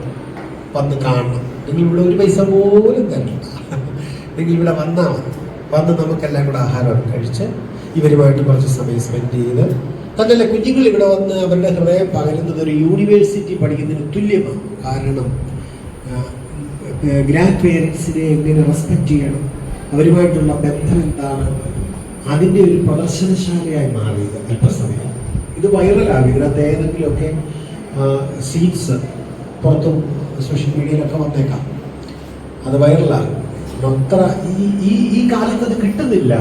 [SPEAKER 4] വന്ന് കാണണം. നിങ്ങളിവിടെ ഒരു പൈസ പോലും തരില്ല, നിങ്ങളിവിടെ വന്നാൽ മതി. വന്ന് നമുക്കെല്ലാം കൂടെ ആഹാരമൊക്കെ കഴിച്ച് ഇവരുമായിട്ട് കുറച്ച് സമയം സ്പെൻഡ് ചെയ്ത്, അതല്ല കുഞ്ഞുങ്ങൾ ഇവിടെ വന്ന് അവരുടെ ഹൃദയം പകരുന്നത് ഒരു യൂണിവേഴ്സിറ്റി പഠിക്കുന്നതിന് തുല്യമാണ്. കാരണം ഗ്രാൻഡ് പേരൻസിനെ എങ്ങനെ റെസ്പെക്റ്റ് ചെയ്യണം, അവരുമായിട്ടുള്ള ബന്ധം എന്താണ്, അതിൻ്റെ ഒരു പ്രദർശനശാലയായി മാറിയത് അല്പസമയം. ഇത് വൈറലാകും. ഇതിനകത്ത് ഏതെങ്കിലുമൊക്കെ സീറ്റ്സ് പുറത്തും സോഷ്യൽ മീഡിയയിലൊക്കെ വന്നേക്കാം. അത് വൈറലാകും. അത്ര ഈ കാലത്ത് അത് കിട്ടുന്നില്ല.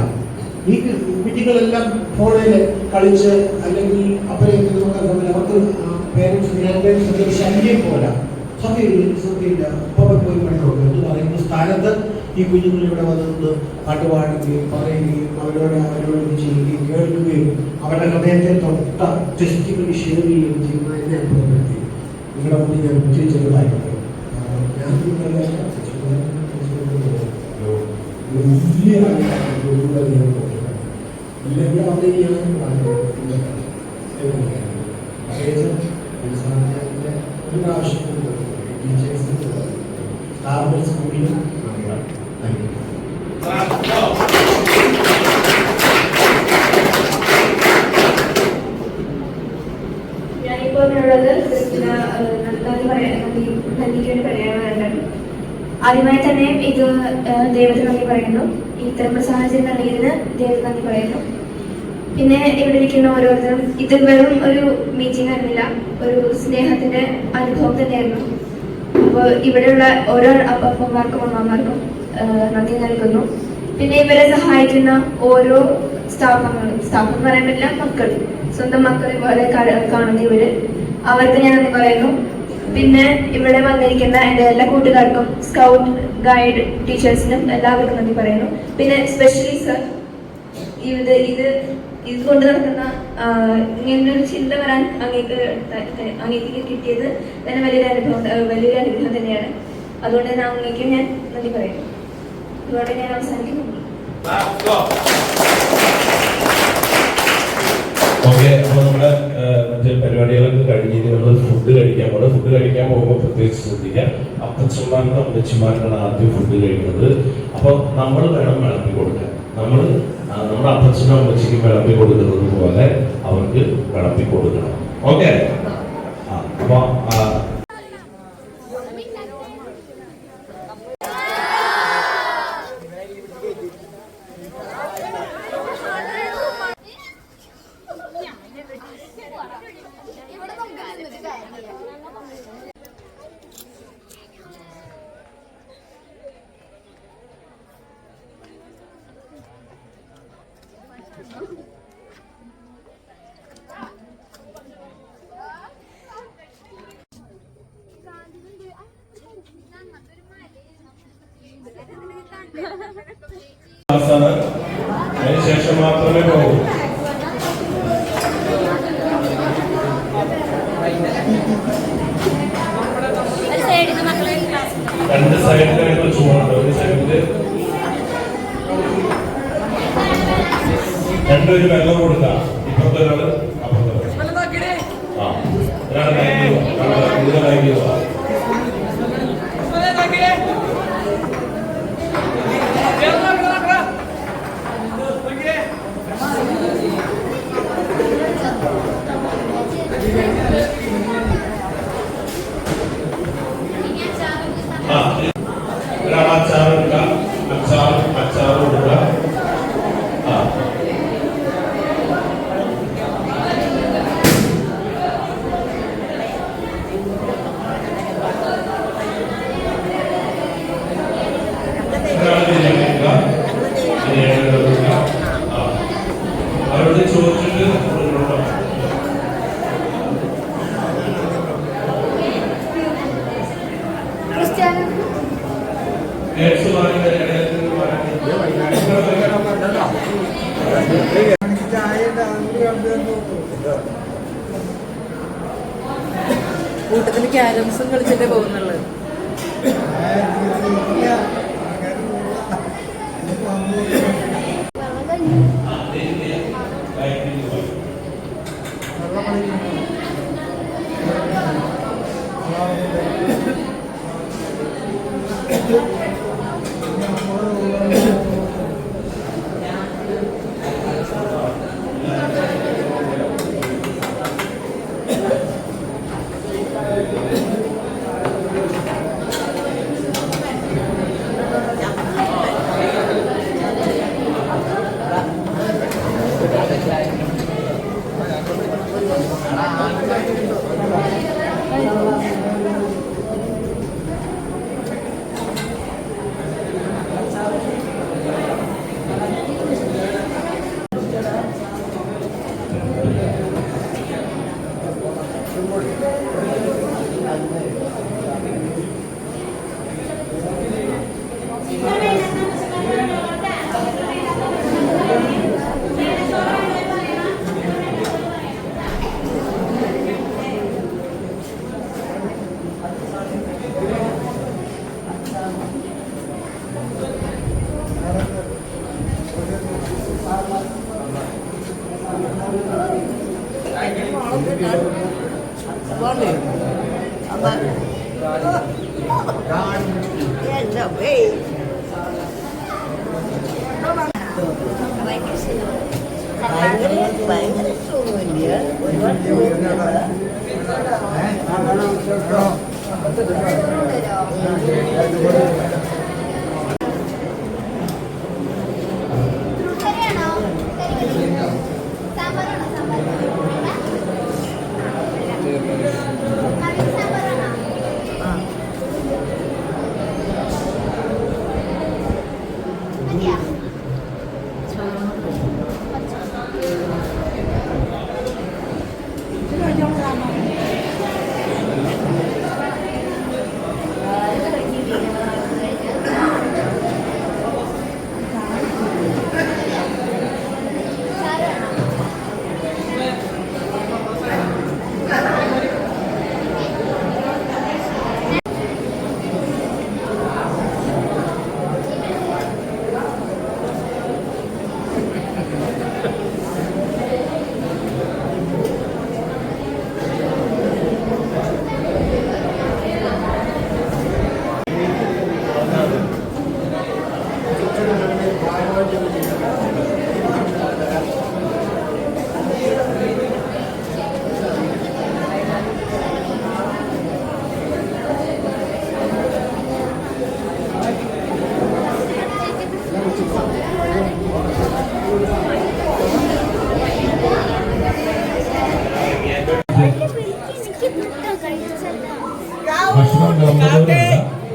[SPEAKER 4] ഈ കുട്ടികളെല്ലാം ഫോണിൽ കളിച്ച് അല്ലെങ്കിൽ അവർക്ക് പേരൻസ് ഗ്രാൻഡ് പേരൻസ് ശല്യം പോലെ സത്യമില്ല പോയി പഠിക്കണം എന്ന് പറയുന്ന സ്ഥാനത്ത് ഈ കുഞ്ഞുങ്ങൾ ഇവിടെ വന്ന് പാട്ട് പാടുകയും പറയുകയും അവരോട് ചെയ്യുകയും കേൾക്കുകയും അവരുടെ ഹൃദയത്തെ തൊട്ട ടെസ്റ്റുകൾ ഷെയർ ചെയ്യുകയും ചെയ്യുന്ന എന്നെ അനുഭവപ്പെടുത്തി. നിങ്ങളുടെ മുന്നിൽ ഞാൻ ഒത്തിരി ചെറുതായിരുന്നു. ഞാൻ വലിയ ഒരു പ്രാവശ്യം സ്കൂളിലും
[SPEAKER 2] ഞാനിപ്പോൾ അതിനുള്ളത് നന്ദിക്ക് വേണ്ടി പറയാനുണ്ട്. ആദ്യമായി തന്നെ ഇത് ദൈവത്തിന് നന്ദി പറയുന്നു. ഇത്തരം സാഹചര്യം നൽകിയതിന് ദൈവത്തിന് നന്ദി പറയുന്നു. പിന്നെ ഇവിടെ ഇരിക്കുന്ന ഓരോരുത്തരും ഇത് വെറും ഒരു മീറ്റിംഗ് ആയിരുന്നില്ല, ഒരു സ്നേഹത്തിന്റെ അനുഭവം തന്നെയായിരുന്നു. അപ്പോൾ ഇവിടെയുള്ള ഓരോ അപ്പന്മാർക്കും അമ്മമാർക്കും നന്ദി നൽകുന്നു. പിന്നെ ഇവരെ സഹായിക്കുന്ന ഓരോ സ്റ്റാഫ് എന്ന് പറയാൻ പറ്റില്ല, മക്കൾ, സ്വന്തം മക്കളെ പോലെ കാണുന്ന ഇവര്, അവർക്ക് ഞാൻ നന്ദി പറയുന്നു. പിന്നെ ഇവിടെ വന്നിരിക്കുന്ന എൻ്റെ എല്ലാ കൂട്ടുകാർക്കും, സ്കൗട്ട് ഗൈഡ് ടീച്ചേഴ്സിനും എല്ലാവർക്കും നന്ദി പറയുന്നു. പിന്നെ സ്പെഷ്യലി സർ, ഇത് കൊണ്ട് നടക്കുന്ന ഇങ്ങനൊരു ചിന്ത വരാൻ അങ്ങേക്ക് കിട്ടിയത് തന്നെ വലിയൊരു അനുഗ്രഹം തന്നെയാണ്. അതുകൊണ്ട് തന്നെ അങ്ങേക്ക് ഞാൻ നന്ദി പറയുന്നു. അതുകൊണ്ട് ഞാൻ അവസാനിക്കുന്നു.
[SPEAKER 5] ഓക്കെ, അപ്പൊ നമ്മുടെ മറ്റേ പരിപാടികളൊക്കെ കഴിഞ്ഞ് നമ്മൾ ഫുഡ് കഴിക്കാൻ പോകുന്നത്. ഫുഡ് കഴിക്കാൻ പോകുമ്പോൾ പ്രത്യേകിച്ച് ശ്രദ്ധിക്കാം, അപ്പച്ചന്മാരുടെ അമ്മച്ചിമാർക്കാണ് ആദ്യം ഫുഡ് കഴിക്കുന്നത്. അപ്പൊ നമ്മൾ വേണം വിളമ്പി കൊടുക്കാൻ. നമ്മുടെ അപ്പച്ചനും അമ്മച്ചിക്കും വിളമ്പി കൊടുക്കുന്നത് പോലെ അവർക്ക് വിളമ്പി കൊടുക്കണം. ഓക്കെ, അപ്പൊ
[SPEAKER 3] ഇവിടെ
[SPEAKER 5] ക്ലാസ്സാണ്. അതിനുശേഷം മാത്രമേ പോകൂ. രണ്ട് സൈഡിലായിട്ട് ചൂടുണ്ട്. ഒരു സൈഡില് രണ്ടുപേരും വെള്ളം കൊടുക്കാം. ഇപ്പുറത്തെ ഒരാള് അപ്പുറത്തെ ആ ഒരാൾ ലൈംഗികത ഒരാൾ അച്ചാർ എടുക്കുക. അച്ചാർ കൊടുക്കുക. ആ അവരോട് ചോദിച്ചിട്ട്
[SPEAKER 9] കൂട്ടത്തിൽ ക്യാരംസും കളിച്ചിട്ടേ പോകുന്നുള്ളു.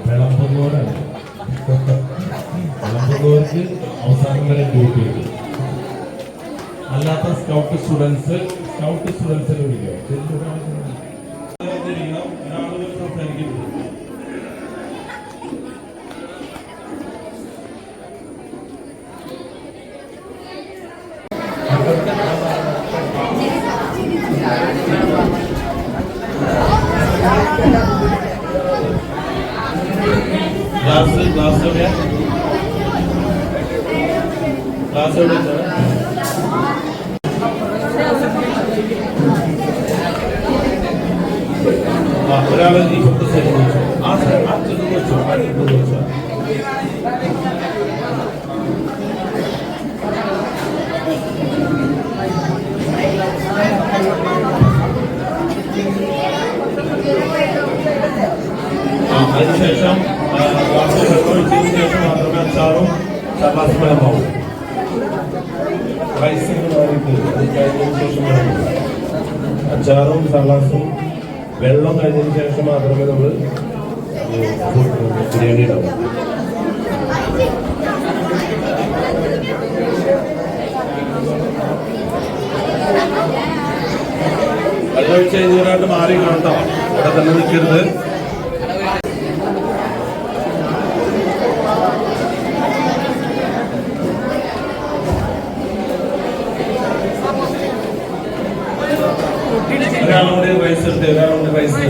[SPEAKER 5] വിളമ്പുന്നവർക്ക് അവസാനം വരെ ഡ്യൂട്ടി ഉണ്ട്. അല്ലാത്ത സ്കൗട്ട് സ്റ്റുഡൻസിനെ വിളിക്കുക. സംസാരിക്കുന്നത് ക്ലാസ് എവിടെയാ? ക്ലാസ് എവിടെ വെച്ചാണ്? ഒരാള് ഈ ഫോക്കസ് വെച്ചോ, ആ ചെറുത് വെച്ചോ, ആ ചെറുത് വെച്ചോ. അതിനുശേഷം ഒഴിച്ചതിന് ശേഷം മാത്രമേ അച്ചാറും ചപ്പാത്തി വെള്ളമാവും. റൈസിന് മാറിയിട്ട് അത് കഴിഞ്ഞതിന് ശേഷം വേണം അച്ചാറും സലാസും വെള്ളം കഴിഞ്ഞതിന് ശേഷം മാത്രമേ നമ്മൾ ബിരിയാണി ഇടാവൂ. വെള്ളം ഒഴിച്ച് കഴിഞ്ഞാൽ മാറി കാണട്ടോ, ഇവിടെ തന്നെ നിൽക്കരുത്. ഒരാളുടെ റൈസ് എടുത്ത് ഒരാളുടെ റൈസ്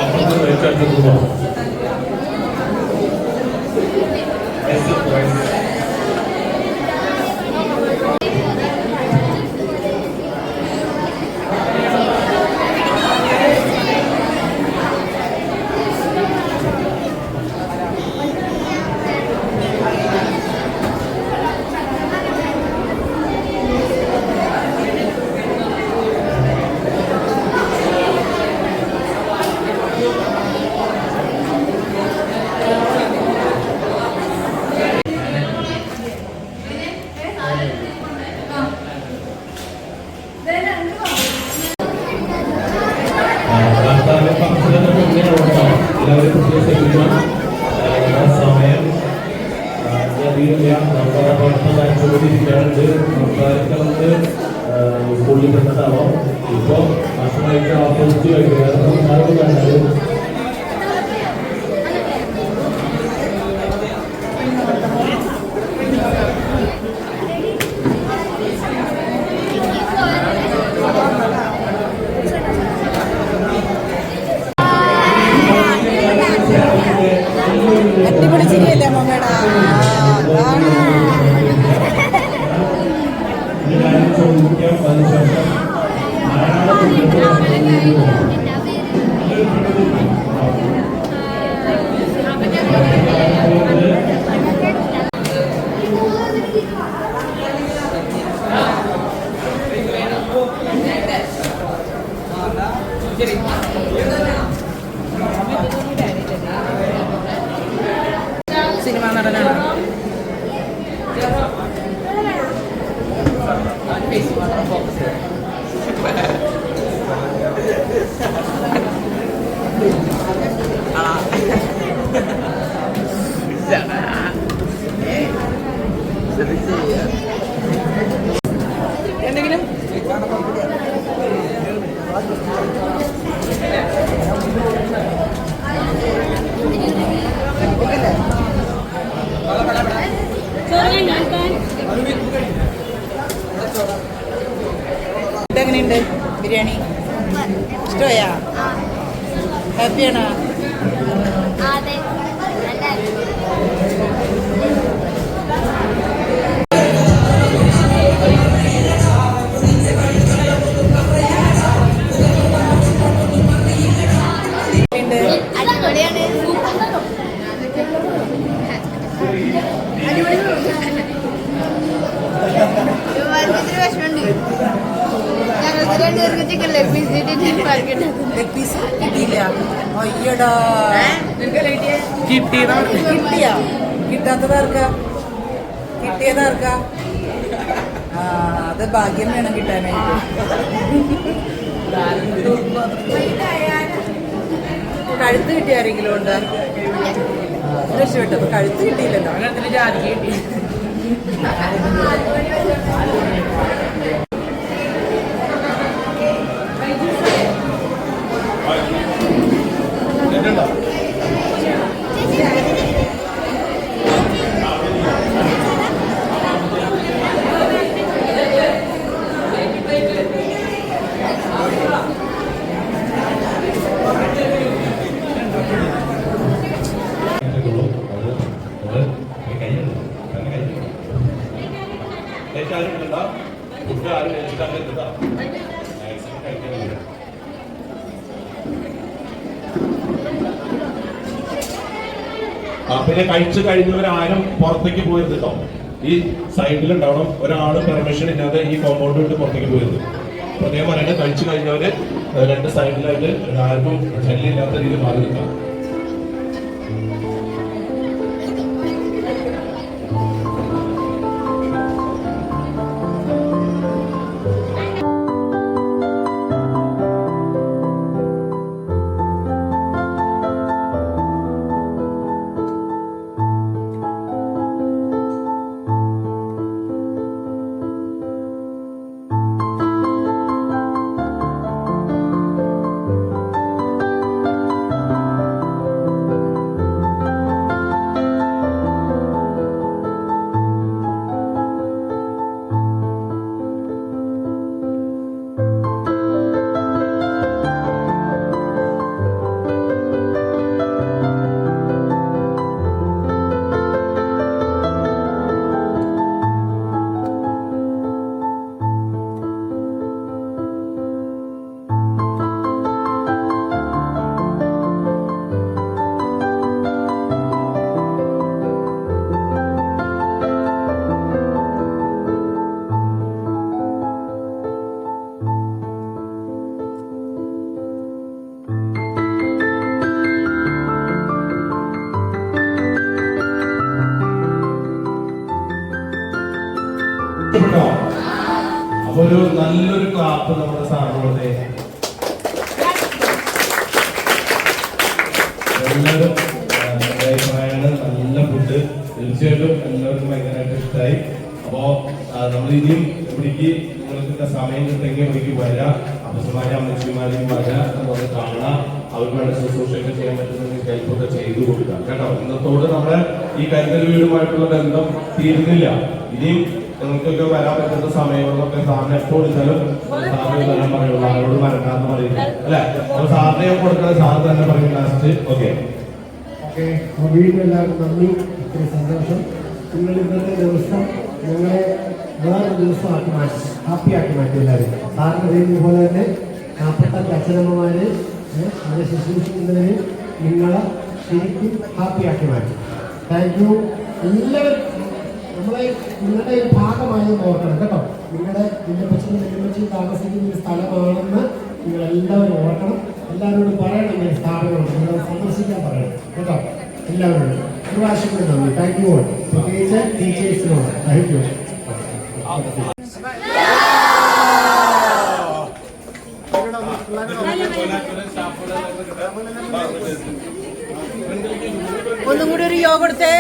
[SPEAKER 5] അപ്പുറത്ത് റൈസ് എടുത്ത് പോകാം. സമയം സംസാരിക്കുന്നത് സ്കൂളിൽ തന്നിട്ടാവാം. ഇപ്പോൾ ഭക്ഷണമായിട്ട് ആസ്വദിച്ച് കഴിക്കുന്നത്
[SPEAKER 9] അടിപൊളി ചിരിയല്ലേ മമ്മയുടെ? സിനിമാ നടനാണ്. എന്തെങ്കിലും എങ്ങനെയുണ്ട് ബിരിയാണി? ഇഷ്ടമായാ? ഹാപ്പിയാണോ? കിട്ടിയാ? കിട്ടാത്തതാർക്കാ? കിട്ടിയതാർക്കാ? അത് ഭാഗ്യം വേണം കിട്ടാനായിട്ട്. കഴുത്ത് കിട്ടിയ ആരെങ്കിലും ഉണ്ട്? രക്ഷപ്പെട്ടു. കഴുത്ത് കിട്ടിയില്ലല്ലോ. അങ്ങനെ ജാതി കിട്ടി.
[SPEAKER 6] പ്ലേറ്റ് ആരും ഇടണ്ട, ഫുഡ് ആരും വെച്ചിട്ടാക്കരുത്. മാക്സിമം കഴിക്കാൻ. പിന്നെ കഴിച്ചു കഴിഞ്ഞവരാരും പുറത്തേക്ക് പോയത് കേട്ടോ. ഈ സൈഡിലുണ്ടാവണം, ഒരാള് പെർമിഷൻ ഇല്ലാതെ ഈ കോമ്പൗണ്ട് വിട്ട് പുറത്തേക്ക് പോയത്. പ്രത്യേകം പറയുന്നത്, കഴിച്ചു കഴിഞ്ഞവര് രണ്ട് സൈഡിലായിട്ട് ആർക്കും ശല്യം ഇല്ലാത്ത രീതിയിൽ മാറി നിൽക്കാം. അപ്പൊ ഒരു നല്ലൊരു ക്ലാപ്പ് നമ്മുടെ സാറിനോടെ. എല്ലാവരും അഭിപ്രായമാണ്, നല്ല ഫുഡ്, തീർച്ചയായിട്ടും എല്ലാവർക്കും ഭയങ്കരമായിട്ട് ഇഷ്ടമായി. അപ്പോ നമ്മൾ ഇനിയും ഇവിടേക്ക് നിങ്ങൾക്ക് സമയം കിട്ടെങ്കിൽ ഇവിടേക്ക് വരാം. അപ്പച്ചമാരും അമ്മച്ചിമാരെയും വരാം, നമുക്ക് കാണാം, അവർക്ക് വേണ്ട ശുശ്രൂഷയൊക്കെ ചെയ്യാൻ പറ്റുന്ന ഹെൽപ്പൊക്കെ ചെയ്തു കൊടുക്കാം കേട്ടോ. ഇന്നത്തോട് നമ്മുടെ ഈ കരുതൽ വീടുമായിട്ടുള്ള ബന്ധം തീരുന്നില്ല. ഇനിയും നിങ്ങൾക്കൊക്കെ വരാൻ പറ്റുന്ന സമയങ്ങളൊക്കെ സാറിന് എപ്പോൾ വിളിച്ചാലും സാറിന് വരാൻ പറയുള്ളൂ, ആരോട് വരണ്ടാന്ന് പറയുന്നു അല്ലെ. അപ്പൊ സാറിനെ കൊടുക്കുന്നത് സാർ തന്നെ പറയും ലാസ്റ്റ്. ഓക്കെ
[SPEAKER 4] വീണ്ടും എല്ലാവർക്കും നന്ദി, ഒത്തിരി സന്തോഷം. നിങ്ങൾ ഇന്നത്തെ ദിവസം ഞങ്ങളെ വേറൊരു ദിവസമാക്കി മാറ്റി, ഹാപ്പി ആക്കി മാറ്റി എല്ലാവരും. സാറിന് പറയുന്നത് പോലെ തന്നെ 45 അച്ഛനമ്മമാര് അവരെ ശുശ്രൂഷിക്കുന്നതിന് നിങ്ങളെ ശരിക്കും ഹാപ്പി ആക്കി മാറ്റി. താങ്ക് യു എല്ലാവരും. നമ്മളെ നിങ്ങളുടെ ഭാഗമായി ഓർക്കണം കേട്ടോ. നിങ്ങളുടെ നെല്ലിപ്പച്ചിയും താമസിക്കുന്ന ഒരു സ്ഥലമാണെന്ന് നിങ്ങളെല്ലാവരും ഓർക്കണം. എല്ലാവരോടും പറയണം, ഇങ്ങനെ സ്ഥാപനമാണ് നിങ്ങൾ സന്ദർശിക്കാൻ പറയണം കേട്ടോ. എല്ലാവരോടും ഒരു പ്രാവശ്യം കൂടി നന്ദി. Thank you all. പ്രത്യേകിച്ച് ടീച്ചേഴ്സിനോട് താങ്ക് യു.
[SPEAKER 9] ഒന്നും കൂടി ഒരു യോഗ കൊടുത്തേ.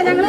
[SPEAKER 4] ഞങ്ങൾ